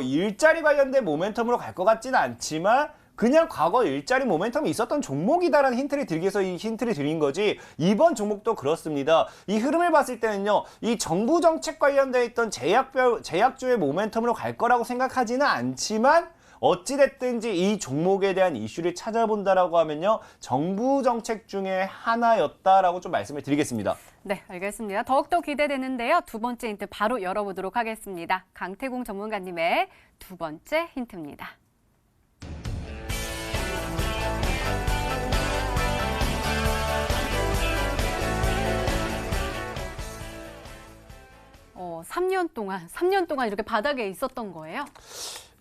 일자리 관련된 모멘텀으로 갈 것 같지는 않지만 그냥 과거 일자리 모멘텀이 있었던 종목이다라는 힌트를 드리기 위해서 이 힌트를 드린 거지 이번 종목도 그렇습니다. 이 흐름을 봤을 때는요. 이 정부 정책 관련되어 있던 제약주의 모멘텀으로 갈 거라고 생각하지는 않지만 어찌됐든지 이 종목에 대한 이슈를 찾아본다라고 하면요. 정부 정책 중에 하나였다라고 좀 말씀을 드리겠습니다. 네, 알겠습니다. 더욱더 기대되는데요. 두 번째 힌트 바로 열어보도록 하겠습니다. 강태공 전문가님의 두 번째 힌트입니다. 어, 3년 동안 이렇게 바닥에 있었던 거예요?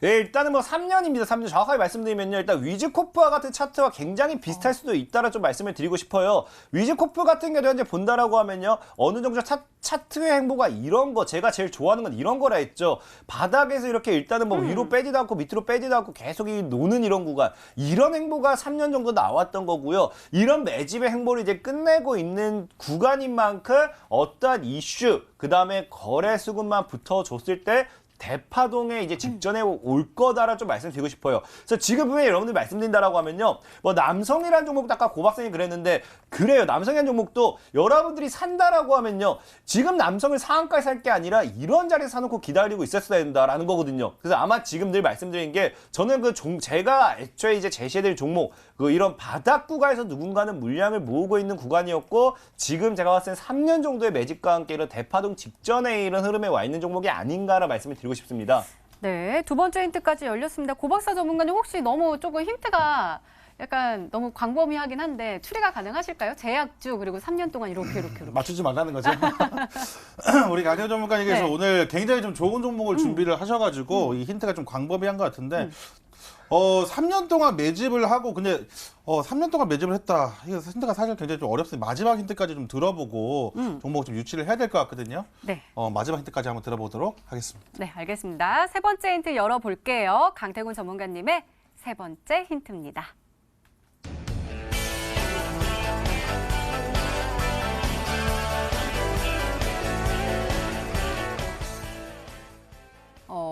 네, 일단은 3년입니다. 3년 정확하게 말씀드리면요. 일단 위즈코프와 같은 차트와 굉장히 비슷할 수도 있다라 좀 말씀을 드리고 싶어요. 위즈코프 같은 경우도 현재 본다라고 하면요. 어느 정도 차트의 행보가 이런 거, 제가 제일 좋아하는 건 이런 거라 했죠. 바닥에서 이렇게 일단은 위로 빼지도 않고 밑으로 빼지도 않고 계속 노는 이런 구간. 이런 행보가 3년 정도 나왔던 거고요. 이런 매집의 행보를 이제 끝내고 있는 구간인 만큼 어떠한 이슈, 그 다음에 거래 수급만 붙어줬을 때 대파동에 이제 직전에 올 거다라 좀 말씀드리고 싶어요. 그래서 지금 보면 여러분들 말씀드린다라고 하면요. 남성이라는 종목도 아까 고박선이 그랬는데 그래요. 남성이라는 종목도 여러분들이 산다라고 하면요. 지금 남성을 상한가에 살 게 아니라 이런 자리에 사놓고 기다리고 있었어야 된다라는 거거든요. 그래서 아마 지금 늘 말씀드린 게 저는 제가 애초에 이제 제시해드릴 종목 이런 바닥 구간에서 누군가는 물량을 모으고 있는 구간이었고 지금 제가 봤을 때 3년 정도의 매집과 함께 이런 대파동 직전에 이런 흐름에 와 있는 종목이 아닌가라 말씀을 드리고 싶습니다. 네, 두 번째 힌트까지 열렸습니다. 고박사 전문가님 혹시 너무 조금 힌트가 약간 너무 광범위하긴 한데 추리가 가능하실까요? 제약주 그리고 3년 동안 이렇게. 맞추지 말라는 거죠. 우리 강태곤 전문가님께서 네. 오늘 굉장히 좀 좋은 종목을 준비를 하셔가지고 이 힌트가 좀 광범위한 것 같은데 3년 동안 매집을 하고 근데 3년 동안 매집을 했다. 이거 힌트가 사실 굉장히 좀 어렵습니다. 마지막 힌트까지 좀 들어보고 종목을 좀 유치를 해야 될 것 같거든요. 네. 마지막 힌트까지 한번 들어보도록 하겠습니다. 네, 알겠습니다. 세 번째 힌트 열어볼게요. 강태곤 전문가님의 세 번째 힌트입니다.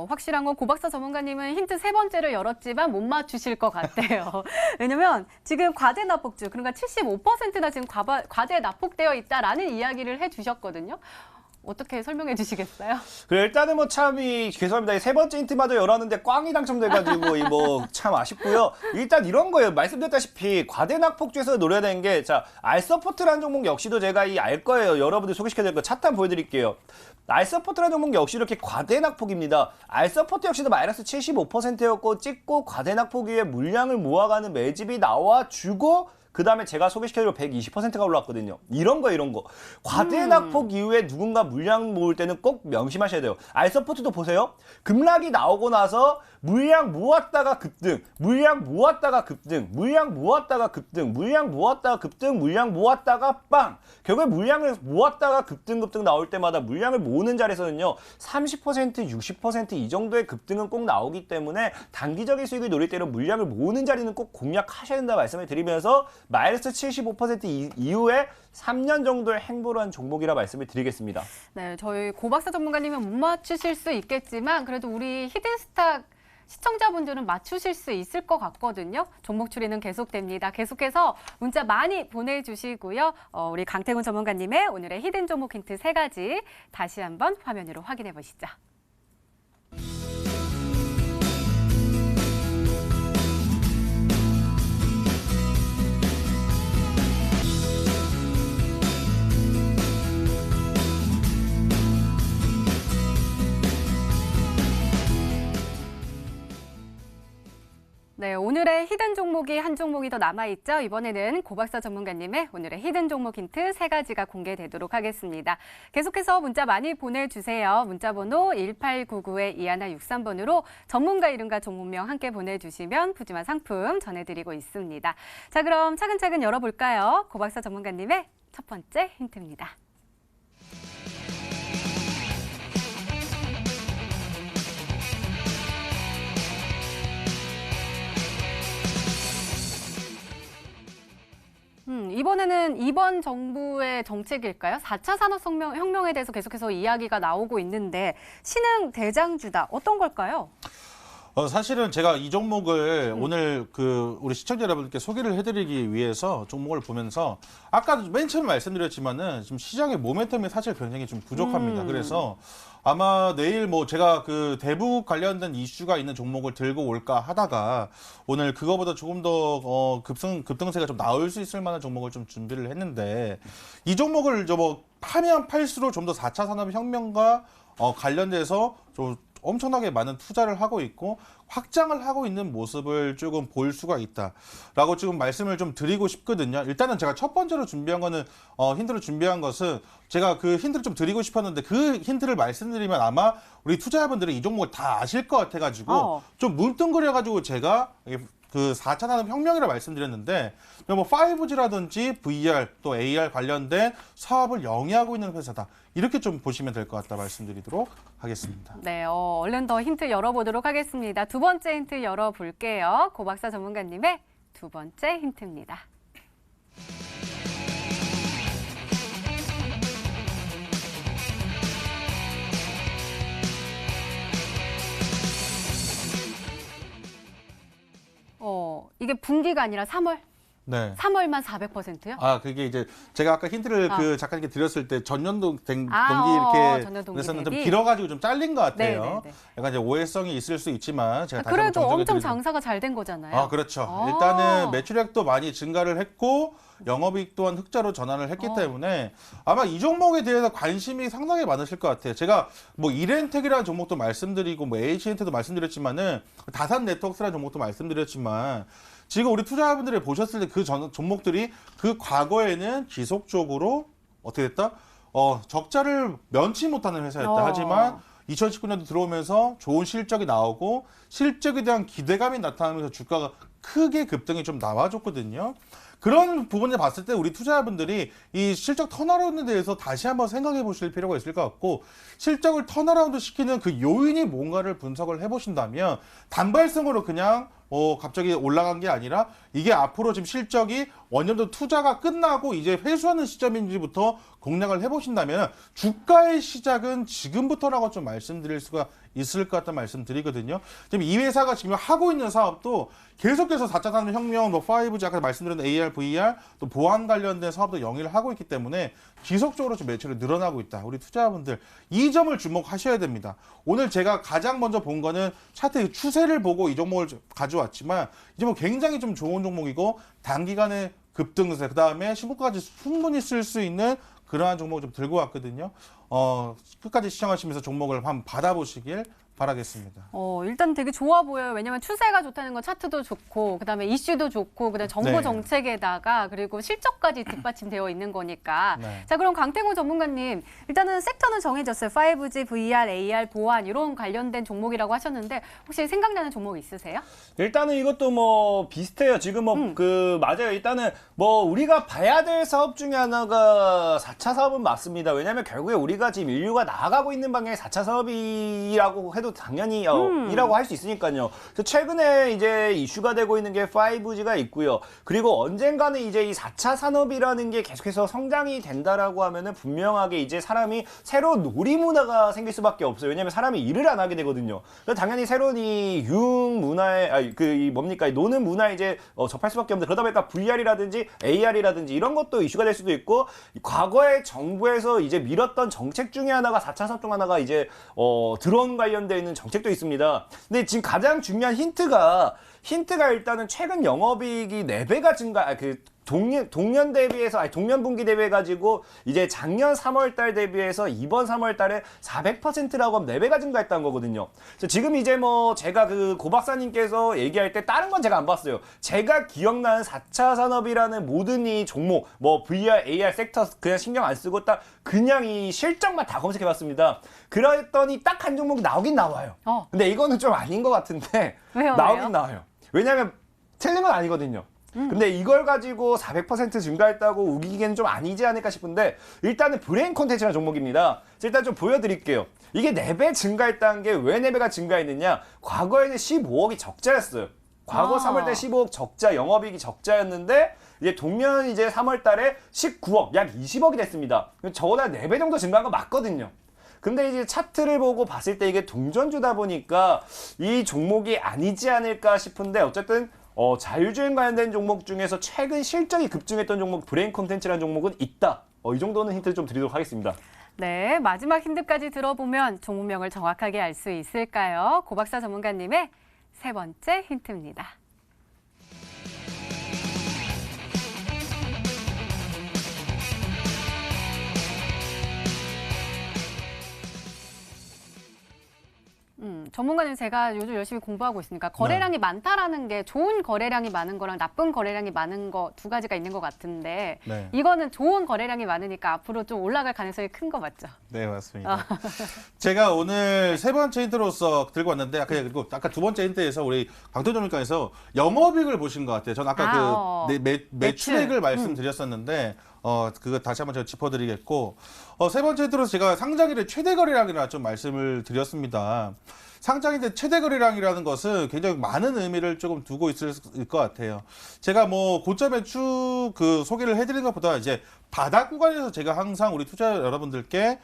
확실한 건 고박사 전문가님은 힌트 세 번째를 열었지만 못 맞추실 것 같아요. 왜냐면 지금 과대 납폭주, 그러니까 75%나 지금 과대 납폭되어 있다라는 이야기를 해주셨거든요. 어떻게 설명해 주시겠어요? 그래 일단은 뭐 참이 죄송합니다. 이 세 번째 힌트마저 열었는데 꽝이 당첨돼가지고 이 뭐 참 아쉽고요. 일단 이런 거예요. 말씀드렸다시피 과대낙폭주에서 노려야 되는 게 자 알서포트라는 종목 역시도 제가 이 알 거예요. 여러분들 소개시켜드릴 거 차트 보여드릴게요. 알서포트라는 종목 역시 이렇게 과대낙폭입니다. 알서포트 역시도 마이너스 75%였고 찍고 과대낙폭 위에 물량을 모아가는 매집이 나와주고 그 다음에 제가 소개시켜드린 120%가 올라왔거든요. 이런 거. 과대낙폭 이후에 누군가 물량 모을 때는 꼭 명심하셔야 돼요. 알서포트도 보세요. 급락이 나오고 나서 물량 모았다가 급등, 물량 모았다가 급등, 물량 모았다가 급등, 물량 모았다가 급등, 물량 모았다가 빵! 결국에 물량을 모았다가 급등 나올 때마다 물량을 모으는 자리에서는요. 30%, 60%이 정도의 급등은 꼭 나오기 때문에 단기적인 수익을 노릴 때는 물량을 모으는 자리는 꼭 공략하셔야 된다 말씀을 드리면서 마이너스 75% 이후에 3년 정도의 행보를 한 종목이라 말씀을 드리겠습니다. 네, 저희 고박사 전문가님은 못 맞추실 수 있겠지만 그래도 우리 히든스타 시청자분들은 맞추실 수 있을 것 같거든요. 종목 추리는 계속됩니다. 계속해서 문자 많이 보내주시고요. 우리 강태훈 전문가님의 오늘의 히든 종목 힌트 3가지 다시 한번 화면으로 확인해 보시죠. 네, 오늘의 히든 종목이 한 종목이 더 남아있죠. 이번에는 고박사 전문가님의 오늘의 히든 종목 힌트 3가지가 공개되도록 하겠습니다. 계속해서 문자 많이 보내주세요. 문자번호 1899-2163번으로 전문가 이름과 종목명 함께 보내주시면 푸짐한 상품 전해드리고 있습니다. 자, 그럼 차근차근 열어볼까요? 고박사 전문가님의 첫 번째 힌트입니다. 이번에는 이번 정부의 정책일까요? 4차 산업혁명에 대해서 계속해서 이야기가 나오고 있는데 신흥 대장주다. 어떤 걸까요? 사실은 제가 이 종목을 오늘 우리 시청자 여러분께 소개를 해드리기 위해서 종목을 보면서 아까 맨 처음에 말씀드렸지만은 지금 시장의 모멘텀이 사실 굉장히 좀 부족합니다. 그래서 아마 내일 뭐 제가 대북 관련된 이슈가 있는 종목을 들고 올까 하다가 오늘 그거보다 조금 더 급등세가 좀 나올 수 있을 만한 종목을 좀 준비를 했는데 이 종목을 파면 팔수록 좀 더 4차 산업혁명과 관련돼서 좀 엄청나게 많은 투자를 하고 있고 확장을 하고 있는 모습을 조금 볼 수가 있다라고 지금 말씀을 좀 드리고 싶거든요. 일단은 제가 첫 번째로 준비한 거는 힌트로 준비한 것은 제가 그 힌트를 좀 드리고 싶었는데 그 힌트를 말씀드리면 아마 우리 투자자분들이 이 종목을 다 아실 것 같아가지고 좀 뭉뚱그려가지고 제가 그 4차 산업혁명이라 말씀드렸는데 뭐 5G라든지 VR 또 AR 관련된 사업을 영위하고 있는 회사다. 이렇게 좀 보시면 될 것 같다 말씀드리도록 하겠습니다. 네, 얼른 더 힌트 열어보도록 하겠습니다. 두 번째 힌트 열어볼게요. 고박사 전문가님의 두 번째 힌트입니다. 이게 분기가 아니라 3월? 네. 3월만 400%요? 그게 이제 제가 아까 힌트를 작가님께 드렸을 때 전년도 동기 전년 동기 그래서는 좀 대비? 길어가지고 좀 잘린 것 같아요. 네네네. 약간 이제 오해성이 있을 수 있지만 제가 다시 그래도 한번 엄청 정정해 장사가 잘 된 거잖아요. 그렇죠. 일단은 매출액도 많이 증가를 했고 영업이익 또한 흑자로 전환을 했기 때문에 아마 이 종목에 대해서 관심이 상당히 많으실 것 같아요. 제가 뭐 이렌텍이라는 종목도 말씀드리고 뭐 H엔트도 말씀드렸지만은 다산 네트워크라는 종목도 말씀드렸지만 지금 우리 투자자분들이 보셨을 때 그 종목들이 그 과거에는 지속적으로 어떻게 됐다? 적자를 면치 못하는 회사였다. 하지만 2019년도 들어오면서 좋은 실적이 나오고 실적에 대한 기대감이 나타나면서 주가가 크게 급등이 좀 나와줬거든요. 그런 부분을 봤을 때 우리 투자자분들이 이 실적 턴어라운드에 대해서 다시 한번 생각해 보실 필요가 있을 것 같고 실적을 턴어라운드 시키는 그 요인이 뭔가를 분석을 해보신다면 단발성으로 그냥 갑자기 올라간 게 아니라 이게 앞으로 지금 실적이 원년도 투자가 끝나고 이제 회수하는 시점인지부터 공략을 해보신다면 주가의 시작은 지금부터라고 좀 말씀드릴 수가 있을 것 같다는 말씀드리거든요. 지금 이 회사가 지금 하고 있는 사업도 계속해서 4차 산업혁명, 5G 아까 말씀드린 AR, VR, 또 보안 관련된 사업도 영위를 하고 있기 때문에 지속적으로 좀 매출이 늘어나고 있다. 우리 투자자분들 이 점을 주목하셔야 됩니다. 오늘 제가 가장 먼저 본 거는 차트의 추세를 보고 이 종목을 가져왔지만 이제 뭐 굉장히 좀 좋은 종목이고 단기간에 급등세, 그 다음에 신고가까지 충분히 쓸 수 있는 그러한 종목을 좀 들고 왔거든요. 끝까지 시청하시면서 종목을 한번 받아보시길 바라겠습니다. 일단 되게 좋아 보여요. 왜냐면 추세가 좋다는 건 차트도 좋고, 그다음에 이슈도 좋고, 그다음에 정부 네. 정책에다가 그리고 실적까지 뒷받침되어 있는 거니까. 네. 자, 그럼 강태구 전문가님, 일단은 섹터는 정해졌어요. 5G, VR, AR, 보안 이런 관련된 종목이라고 하셨는데 혹시 생각나는 종목 있으세요? 일단은 이것도 뭐 비슷해요. 지금 뭐 맞아요. 일단은 뭐 우리가 봐야 될 사업 중에 하나가 4차 사업은 맞습니다. 왜냐하면 결국에 우리가 지금 인류가 나아가고 있는 방향의 4차 사업이라고 해도 당연히 이라고 할 수 있으니까요. 그래서 최근에 이제 이슈가 되고 있는 게 5G가 있고요. 그리고 언젠가는 이제 이 4차 산업이라는 게 계속해서 성장이 된다라고 하면은 분명하게 이제 사람이 새로운 놀이문화가 생길 수밖에 없어요. 왜냐하면 사람이 일을 안 하게 되거든요. 그래서 당연히 새로운 이 유흥 문화에 이 노는 문화에 이제 접할 수밖에 없는데, 그러다 보니까 VR이라든지 AR이라든지 이런 것도 이슈가 될 수도 있고, 과거에 정부에서 이제 밀었던 정책 중에 하나가 4차 산업 중 하나가 이제 드론 관련되어 있는 정책도 있습니다. 근데 지금 가장 중요한 힌트가 일단은 최근 영업이익이 4배가 증가, 동년 대비해서, 동년 분기 대비해가지고, 이제 작년 3월 달 대비해서 이번 3월 달에 400%라고 하면 4배가 증가했다는 거거든요. 그래서 지금 이제 뭐, 제가 고 박사님께서 얘기할 때 다른 건 제가 안 봤어요. 제가 기억나는 4차 산업이라는 모든 이 종목, 뭐, VR, AR 섹터 그냥 신경 안 쓰고 그냥 이 실적만 다 검색해 봤습니다. 그랬더니 딱 한 종목이 나오긴 나와요. 근데 이거는 좀 아닌 것 같은데, 왜요? 나오긴 나와요. 왜냐면, 틀린 건 아니거든요. 근데 이걸 가지고 400% 증가했다고 우기기에는 좀 아니지 않을까 싶은데, 일단은 브레인 콘텐츠라는 종목입니다. 일단 좀 보여드릴게요. 이게 4배 증가했다는 게 왜 4배가 증가했느냐? 과거에는 15억이 적자였어요. 과거 3월 달 15억 적자, 영업이익이 적자였는데, 이제 동년 이제 3월 달에 19억, 약 20억이 됐습니다. 저보다 4배 정도 증가한 거 맞거든요. 근데 이제 차트를 보고 봤을 때 이게 동전주다 보니까 이 종목이 아니지 않을까 싶은데, 어쨌든 자율주행 관련된 종목 중에서 최근 실적이 급증했던 종목 브레인 콘텐츠라는 종목은 있다. 이 정도는 힌트를 좀 드리도록 하겠습니다. 네, 마지막 힌트까지 들어보면 종목명을 정확하게 알 수 있을까요? 고박사 전문가님의 세 번째 힌트입니다. 전문가님, 제가 요즘 열심히 공부하고 있으니까 거래량이 많다라는 게 좋은 거래량이 많은 거랑 나쁜 거래량이 많은 거 두 가지가 있는 것 같은데, 네. 이거는 좋은 거래량이 많으니까 앞으로 좀 올라갈 가능성이 큰 거 맞죠? 네, 맞습니다. 제가 오늘 세 번째 힌트로서 들고 왔는데, 그리고 아까 두 번째 힌트에서 우리 강태구 전문가에서 영업이익을 보신 것 같아요. 저는 아까 매출액을 말씀드렸었는데, 그거 다시 한번 제가 짚어드리겠고, 세 번째 힌트로서 제가 상장일의 최대 거래량이라 좀 말씀을 드렸습니다. 상장일의 최대 거래량이라는 것은 굉장히 많은 의미를 조금 두고 있을 것 같아요. 제가 뭐 고점에 쭉 소개를 해드리는 것보다 이제 바닥 구간에서 제가 항상 우리 투자 여러분들께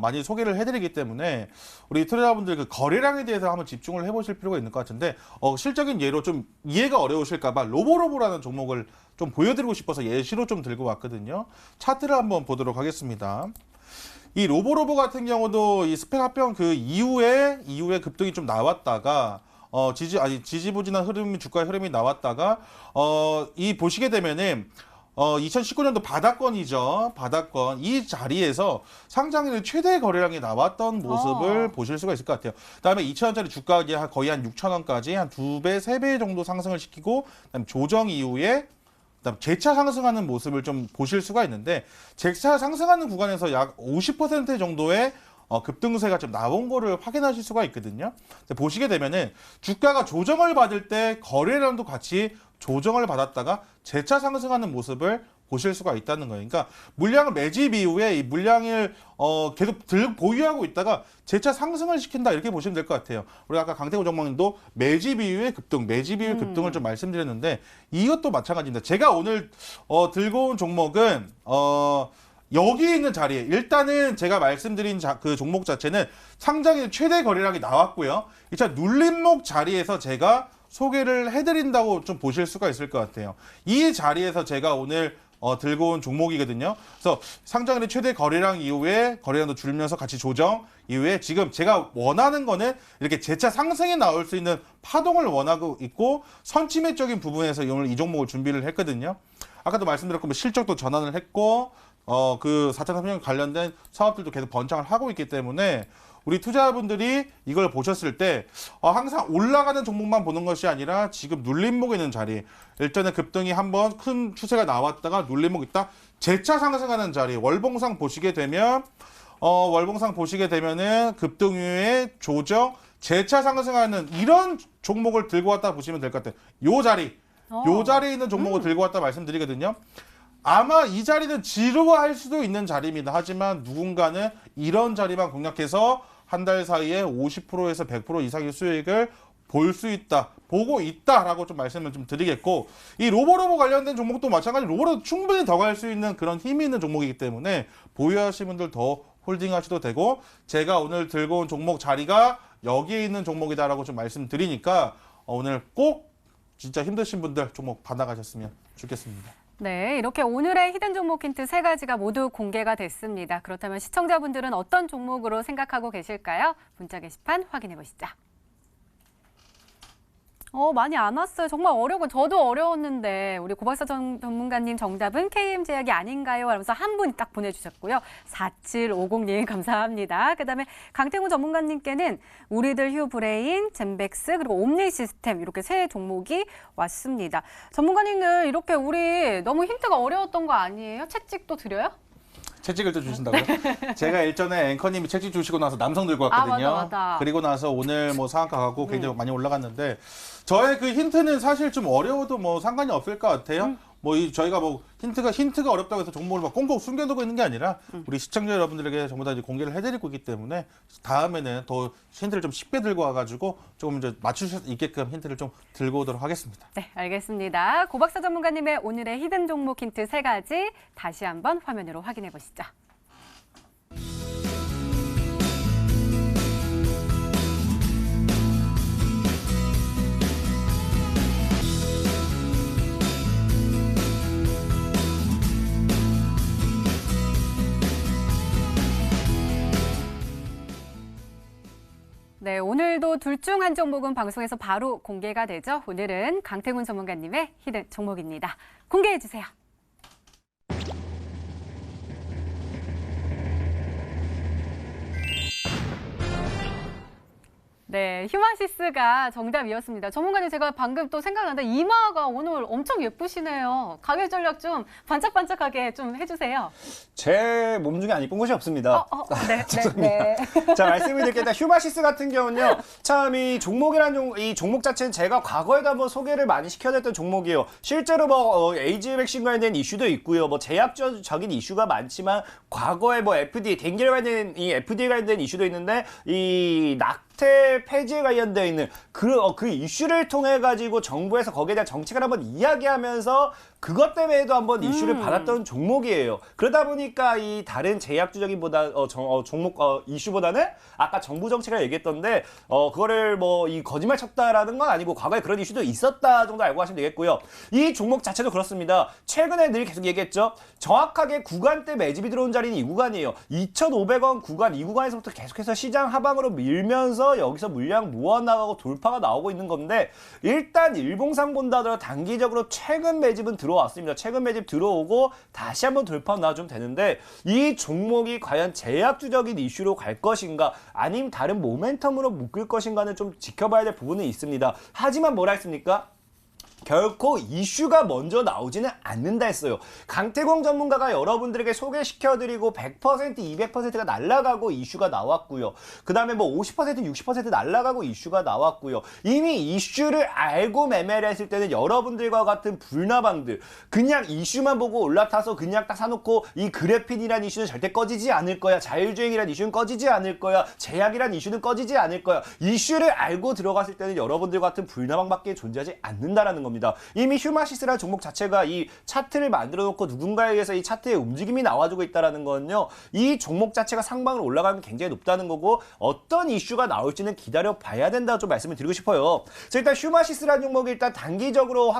많이 소개를 해드리기 때문에 우리 투자자분들 거래량에 대해서 한번 집중을 해보실 필요가 있는 것 같은데, 실적인 예로 좀 이해가 어려우실까봐 로보로보라는 종목을 좀 보여드리고 싶어서 예시로 좀 들고 왔거든요. 차트를 한번 보도록 하겠습니다. 이 로보로보 같은 경우도 이 스펙 합병 이후에 급등이 좀 나왔다가 지지부진한 흐름이 주가의 흐름이 나왔다가 이 보시게 되면은 2019년도 바닥권이죠. 바닥권 이 자리에서 상장일의 최대 거래량이 나왔던 모습을 보실 수가 있을 것 같아요. 그다음에 2,000원짜리 주가가 거의 한 6,000원까지 한 2배, 3배 정도 상승을 시키고, 그다음에 조정 이후에 재차 상승하는 모습을 좀 보실 수가 있는데, 재차 상승하는 구간에서 약 50% 정도의 급등세가 좀 나온 거를 확인하실 수가 있거든요. 보시게 되면은 주가가 조정을 받을 때 거래량도 같이 조정을 받았다가 재차 상승하는 모습을 보실 수가 있다는 거예요. 그러니까 물량을 매집 이후에 이 물량을 계속 보유하고 있다가 재차 상승을 시킨다 이렇게 보시면 될 것 같아요. 우리 아까 강태구 전문가님도 매집 이후에 급등, 매집 이후에 급등을 좀 말씀드렸는데 이것도 마찬가지입니다. 제가 오늘 들고 온 종목은 여기 있는 자리에 일단은 제가 말씀드린 그 종목 자체는 상장일 최대 거래량이 나왔고요. 이차 눌림목 자리에서 제가 소개를 해드린다고 좀 보실 수가 있을 것 같아요. 이 자리에서 제가 오늘 들고 온 종목이거든요. 그래서 상장일의 최대 거래량 이후에 거래량도 줄면서 같이 조정 이후에 지금 제가 원하는 거는 이렇게 재차 상승이 나올 수 있는 파동을 원하고 있고 선침해적인 부분에서 오늘 이 종목을 준비를 했거든요. 아까도 말씀드렸고 뭐 실적도 전환을 했고 그 4차 산업혁명 관련된 사업들도 계속 번창을 하고 있기 때문에 우리 투자자분들이 이걸 보셨을 때 항상 올라가는 종목만 보는 것이 아니라 지금 눌림목에 있는 자리 일전에 급등이 한번 큰 추세가 나왔다가 눌림목 있다 재차 상승하는 자리 월봉상 보시게 되면 은 급등 이후에 조정 재차 상승하는 이런 종목을 들고 왔다 보시면 될 것 같아요. 요 자리에 있는 종목을 들고 왔다 말씀드리거든요. 아마 이 자리는 지루할 수도 있는 자리입니다. 하지만 누군가는 이런 자리만 공략해서 한 달 사이에 50%에서 100% 이상의 수익을 볼 수 있다, 보고 있다라고 좀 말씀을 좀 드리겠고 이 로보로보 관련된 종목도 마찬가지 로보로도 충분히 더 갈 수 있는 그런 힘이 있는 종목이기 때문에 보유하시는 분들 더 홀딩하셔도 되고 제가 오늘 들고 온 종목 자리가 여기에 있는 종목이다라고 좀 말씀드리니까 오늘 꼭 진짜 힘드신 분들 종목 받아가셨으면 좋겠습니다. 네, 이렇게 오늘의 히든 종목 힌트 3가지가 모두 공개가 됐습니다. 그렇다면 시청자분들은 어떤 종목으로 생각하고 계실까요? 문자 게시판 확인해 보시죠. 많이 안 왔어요. 정말 어려워. 저도 어려웠는데 우리 고박사 전문가님 정답은 KM제약이 아닌가요? 하면서 한 분 딱 보내주셨고요. 4750님 감사합니다. 그다음에 강태구 전문가님께는 우리들 휴브레인, 젠백스 그리고 옴니 시스템 이렇게 세 종목이 왔습니다. 전문가님들 이렇게 우리 너무 힌트가 어려웠던 거 아니에요? 채찍도 드려요? 채찍을 또 주신다고요? 제가 일전에 앵커님이 채찍 주시고 나서 남성 들고 왔거든요. 맞아. 그리고 나서 오늘 뭐 상한가 가고 굉장히 많이 올라갔는데 저의 그 힌트는 사실 좀 어려워도 뭐 상관이 없을 것 같아요. 저희가 뭐 힌트가 어렵다고 해서 종목을 막 꽁꽁 숨겨두고 있는 게 아니라 우리 시청자 여러분들에게 전부 다 이제 공개를 해드리고 있기 때문에 다음에는 더 힌트를 좀 쉽게 들고 와가지고 조금 이제 맞추실 수 있게끔 힌트를 좀 들고 오도록 하겠습니다. 네, 알겠습니다. 고박사 전문가님의 오늘의 히든 종목 힌트 3가지 다시 한번 화면으로 확인해 보시죠. 네, 오늘도 둘 중 한 종목은 방송에서 바로 공개가 되죠. 오늘은 강태군 전문가님의 히든 종목입니다. 공개해 주세요. 네, 휴마시스가 정답이었습니다. 전문가님 제가 방금 또 생각났는데 이마가 오늘 엄청 예쁘시네요. 가게 전략 좀 반짝반짝하게 좀 해주세요. 제 몸 중에 안 이쁜 곳이 없습니다. 네. 자, 말씀을 드리겠다. 휴마시스 같은 경우는요. 참 이 이 종목 자체는 제가 과거에도 한번 소개를 많이 시켜드렸던 종목이에요. 실제로 뭐 에이즈 백신 관련된 이슈도 있고요. 뭐 제약적인 이슈가 많지만 과거에 뭐 FDA, 댕기에 관련된 이 FDA 관련된 이슈도 있는데 이 낙태 폐지에 관련되어 있는 그 이슈를 통해 가지고 정부에서 거기에 대한 정책을 한번 이야기하면서 그것 때문에도 한번 이슈를 받았던 종목이에요. 그러다 보니까 이 다른 제약주적인 종목 이슈보다는 아까 정부 정책을 얘기했던데 그거를 뭐 이 거짓말 쳤다라는 건 아니고 과거에 그런 이슈도 있었다 정도 알고 하시면 되겠고요. 이 종목 자체도 그렇습니다. 최근에 늘 계속 얘기했죠. 정확하게 구간대 매집이 들어온 자리는 이 구간이에요. 2,500원 구간, 이 구간에서부터 계속해서 시장 하방으로 밀면서 여기서 물량 모아나가고 돌파가 나오고 있는 건데 일단 일봉상 본다 하더라도 단기적으로 최근 매집은 들어왔습니다. 최근 매집 들어오고 다시 한번 돌파 나와주면 되는데 이 종목이 과연 제약주적인 이슈로 갈 것인가 아니면 다른 모멘텀으로 묶을 것인가는 좀 지켜봐야 될 부분이 있습니다. 하지만 뭐라 했습니까? 결코 이슈가 먼저 나오지는 않는다 했어요. 강태공 전문가가 여러분들에게 소개시켜드리고 100%, 200%가 날아가고 이슈가 나왔고요. 그 다음에 뭐 50%, 60% 날아가고 이슈가 나왔고요. 이미 이슈를 알고 매매를 했을 때는 여러분들과 같은 불나방들, 그냥 이슈만 보고 올라타서 그냥 딱 사놓고 이 그래핀이란 이슈는 절대 꺼지지 않을 거야. 자율주행이란 이슈는 꺼지지 않을 거야. 제약이란 이슈는 꺼지지 않을 거야. 이슈를 알고 들어갔을 때는 여러분들 같은 불나방밖에 존재하지 않는다라는 겁니다. 이미 휴마시스라는 종목 자체가 이 차트를 만들어 놓고 누군가에 의해서 이 차트의 움직임이 나와주고 있다는 건요. 이 종목 자체가 상방으로 올라가면 굉장히 높다는 거고 어떤 이슈가 나올지는 기다려 봐야 된다고 좀 말씀을 드리고 싶어요. 자, 일단 휴마시스라는 종목이 일단 단기적으로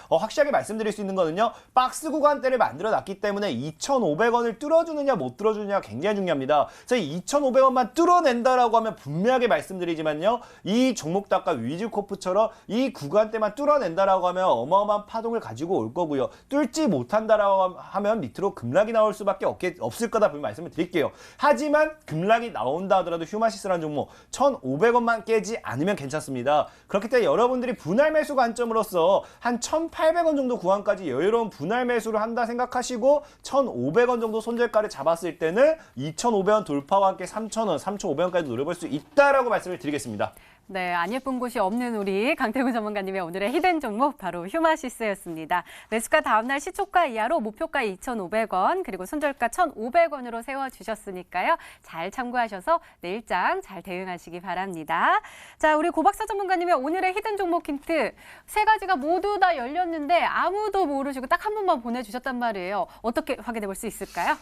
확실하게 말씀드릴 수 있는 거는요. 박스 구간대를 만들어 놨기 때문에 2,500원을 뚫어주느냐 못 뚫어주느냐 굉장히 중요합니다. 자, 2,500원만 뚫어낸다라고 하면 분명하게 말씀드리지만요. 이 종목도 아까 위즈코프처럼 이 구간대만 뚫어낸다라고 하면 어마어마한 파동을 가지고 올 거고요. 뚫지 못한다라고 하면 밑으로 급락이 나올 수밖에 없을 거다 분명히 말씀을 드릴게요. 하지만 급락이 나온다 하더라도 휴마시스라는 종목 1,500원만 깨지 않으면 괜찮습니다. 그렇기 때문에 여러분들이 분할 매수 관점으로서 한 1,800원 정도 구간까지 여유로운 분할 매수를 한다 생각하시고 1,500원 정도 손절가를 잡았을 때는 2,500원 돌파와 함께 3,000원, 3,500원까지 노려볼 수 있다라고 말씀을 드리겠습니다. 네, 안 예쁜 곳이 없는 우리 강태구 전문가님의 오늘의 히든 종목 바로 휴마시스였습니다. 매수가 다음날 시초가 이하로 목표가 2,500원 그리고 손절가 1,500원으로 세워주셨으니까요. 잘 참고하셔서 내일장 잘 대응하시기 바랍니다. 자, 우리 고박사 전문가님의 오늘의 히든 종목 힌트 세 가지가 모두 다 열렸는데 아무도 모르시고 딱 한 분만 보내주셨단 말이에요. 어떻게 확인해 볼 수 있을까요?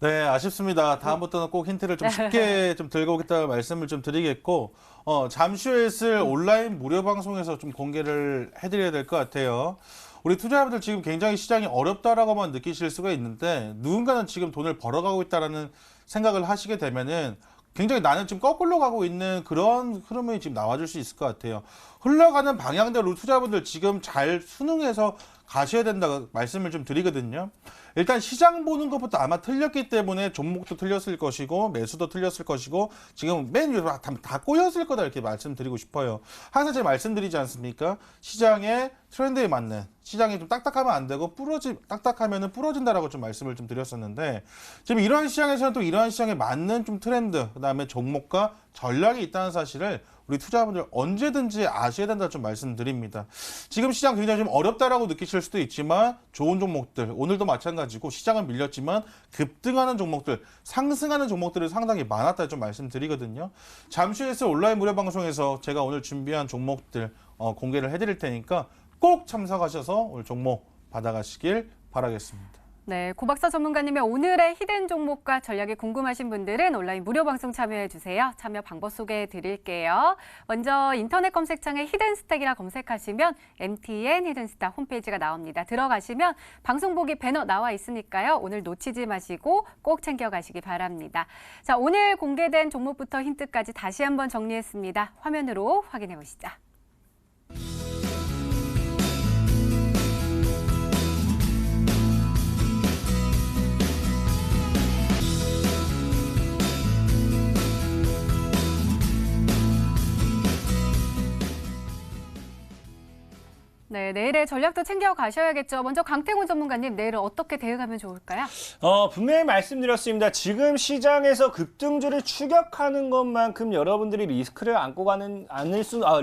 네, 아쉽습니다. 다음부터는 꼭 힌트를 좀 쉽게 좀 들고 오겠다는 말씀을 좀 드리겠고, 잠시 후에 있을 온라인 무료 방송에서 좀 공개를 해드려야 될 것 같아요. 우리 투자자분들 지금 굉장히 시장이 어렵다라고만 느끼실 수가 있는데, 누군가는 지금 돈을 벌어가고 있다라는 생각을 하시게 되면은 굉장히 나는 지금 거꾸로 가고 있는 그런 흐름이 지금 나와줄 수 있을 것 같아요. 흘러가는 방향대로 투자자분들 지금 잘 순응해서 가셔야 된다고 말씀을 좀 드리거든요. 일단 시장 보는 것부터 아마 틀렸기 때문에 종목도 틀렸을 것이고 매수도 틀렸을 것이고 지금 맨 위로 다 꼬였을 거다 이렇게 말씀드리고 싶어요. 항상 제가 말씀드리지 않습니까? 시장의 트렌드에 맞는 시장이 좀 딱딱하면 안 되고 딱딱하면은 부러진다라고 좀 말씀을 좀 드렸었는데 지금 이러한 시장에서는 또 이러한 시장에 맞는 좀 트렌드 그다음에 종목과 전략이 있다는 사실을 우리 투자자분들 언제든지 아셔야 된다 좀 말씀드립니다. 지금 시장 굉장히 좀 어렵다라고 느끼실 수도 있지만 좋은 종목들 오늘도 마찬가지고 시장은 밀렸지만 급등하는 종목들 상승하는 종목들이 상당히 많았다 좀 말씀드리거든요. 잠시 후에 온라인 무료 방송에서 제가 오늘 준비한 종목들 공개를 해드릴 테니까 꼭 참석하셔서 오늘 종목 받아가시길 바라겠습니다. 네, 고박사 전문가님의 오늘의 히든 종목과 전략이 궁금하신 분들은 온라인 무료 방송 참여해 주세요. 참여 방법 소개해 드릴게요. 먼저 인터넷 검색창에 히든스택이라 검색하시면 MTN 히든스탁 홈페이지가 나옵니다. 들어가시면 방송 보기 배너 나와 있으니까요. 오늘 놓치지 마시고 꼭 챙겨가시기 바랍니다. 자, 오늘 공개된 종목부터 힌트까지 다시 한번 정리했습니다. 화면으로 확인해 보시죠. 네, 내일의 전략도 챙겨가셔야겠죠. 먼저 강태구 전문가님, 내일은 어떻게 대응하면 좋을까요? 분명히 말씀드렸습니다. 지금 시장에서 급등주를 추격하는 것만큼 여러분들이 리스크를 안고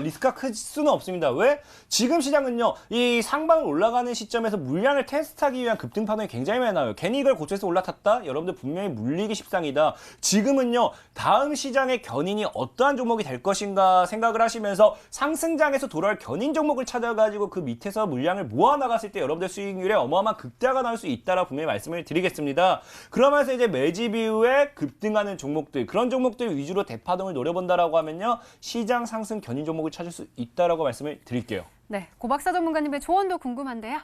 리스크가 클 수는 없습니다. 왜? 지금 시장은요, 이 상방을 올라가는 시점에서 물량을 테스트하기 위한 급등 파동이 굉장히 많이 나와요. 괜히 이걸 고쳐서 올라탔다? 여러분들 분명히 물리기 십상이다. 지금은요, 다음 시장의 견인이 어떠한 종목이 될 것인가 생각을 하시면서 상승장에서 돌아올 견인 종목을 찾아가지고 그 밑에서 물량을 모아 나갔을 때 여러분들 수익률에 어마어마한 극대화가 나올 수 있다라고 분명히 말씀을 드리겠습니다. 그러면서 이제 매집 이후에 급등하는 종목들, 그런 종목들 위주로 대파동을 노려본다라고 하면요, 시장 상승 견인 종목을 찾을 수 있다라고 말씀을 드릴게요. 네, 고박사 전문가님의 조언도 궁금한데요.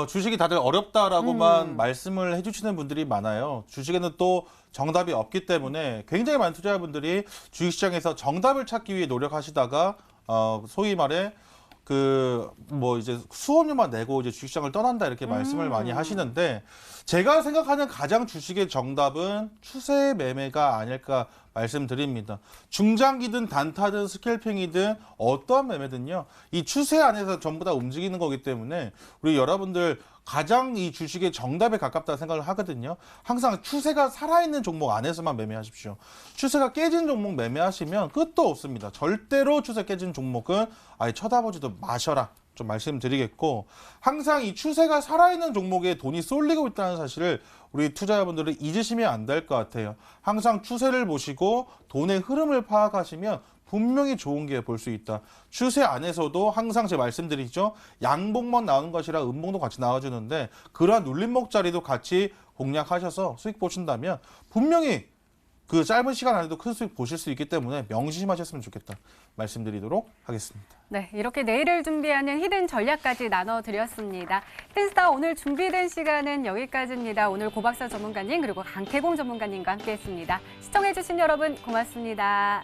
주식이 다들 어렵다라고만 말씀을 해주시는 분들이 많아요. 주식에는 또 정답이 없기 때문에 굉장히 많은 투자자분들이 주식시장에서 정답을 찾기 위해 노력하시다가 소위 말해 이제 수업료만 내고 이제 주식시장을 떠난다 이렇게 말씀을 많이 하시는데 제가 생각하는 가장 주식의 정답은 추세 매매가 아닐까 말씀드립니다. 중장기든 단타든 스캘핑이든 어떠한 매매든요. 이 추세 안에서 전부 다 움직이는 거기 때문에 우리 여러분들 가장 이 주식의 정답에 가깝다 생각을 하거든요. 항상 추세가 살아있는 종목 안에서만 매매하십시오. 추세가 깨진 종목 매매하시면 끝도 없습니다. 절대로 추세 깨진 종목은 아예 쳐다보지도 마셔라. 좀 말씀드리겠고, 항상 이 추세가 살아있는 종목에 돈이 쏠리고 있다는 사실을 우리 투자자분들은 잊으시면 안 될 것 같아요. 항상 추세를 보시고 돈의 흐름을 파악하시면 분명히 좋은 게 볼 수 있다. 추세 안에서도 항상 제가 말씀드리죠. 양봉만 나오는 것이라 음봉도 같이 나와주는데 그러한 눌림목 자리도 같이 공략하셔서 수익 보신다면 분명히 그 짧은 시간 안에도 큰 수익 보실 수 있기 때문에 명심하셨으면 좋겠다 말씀드리도록 하겠습니다. 네, 이렇게 내일을 준비하는 히든 전략까지 나눠드렸습니다. 히든스타 오늘 준비된 시간은 여기까지입니다. 오늘 고박사 전문가님 그리고 강태공 전문가님과 함께했습니다. 시청해주신 여러분 고맙습니다.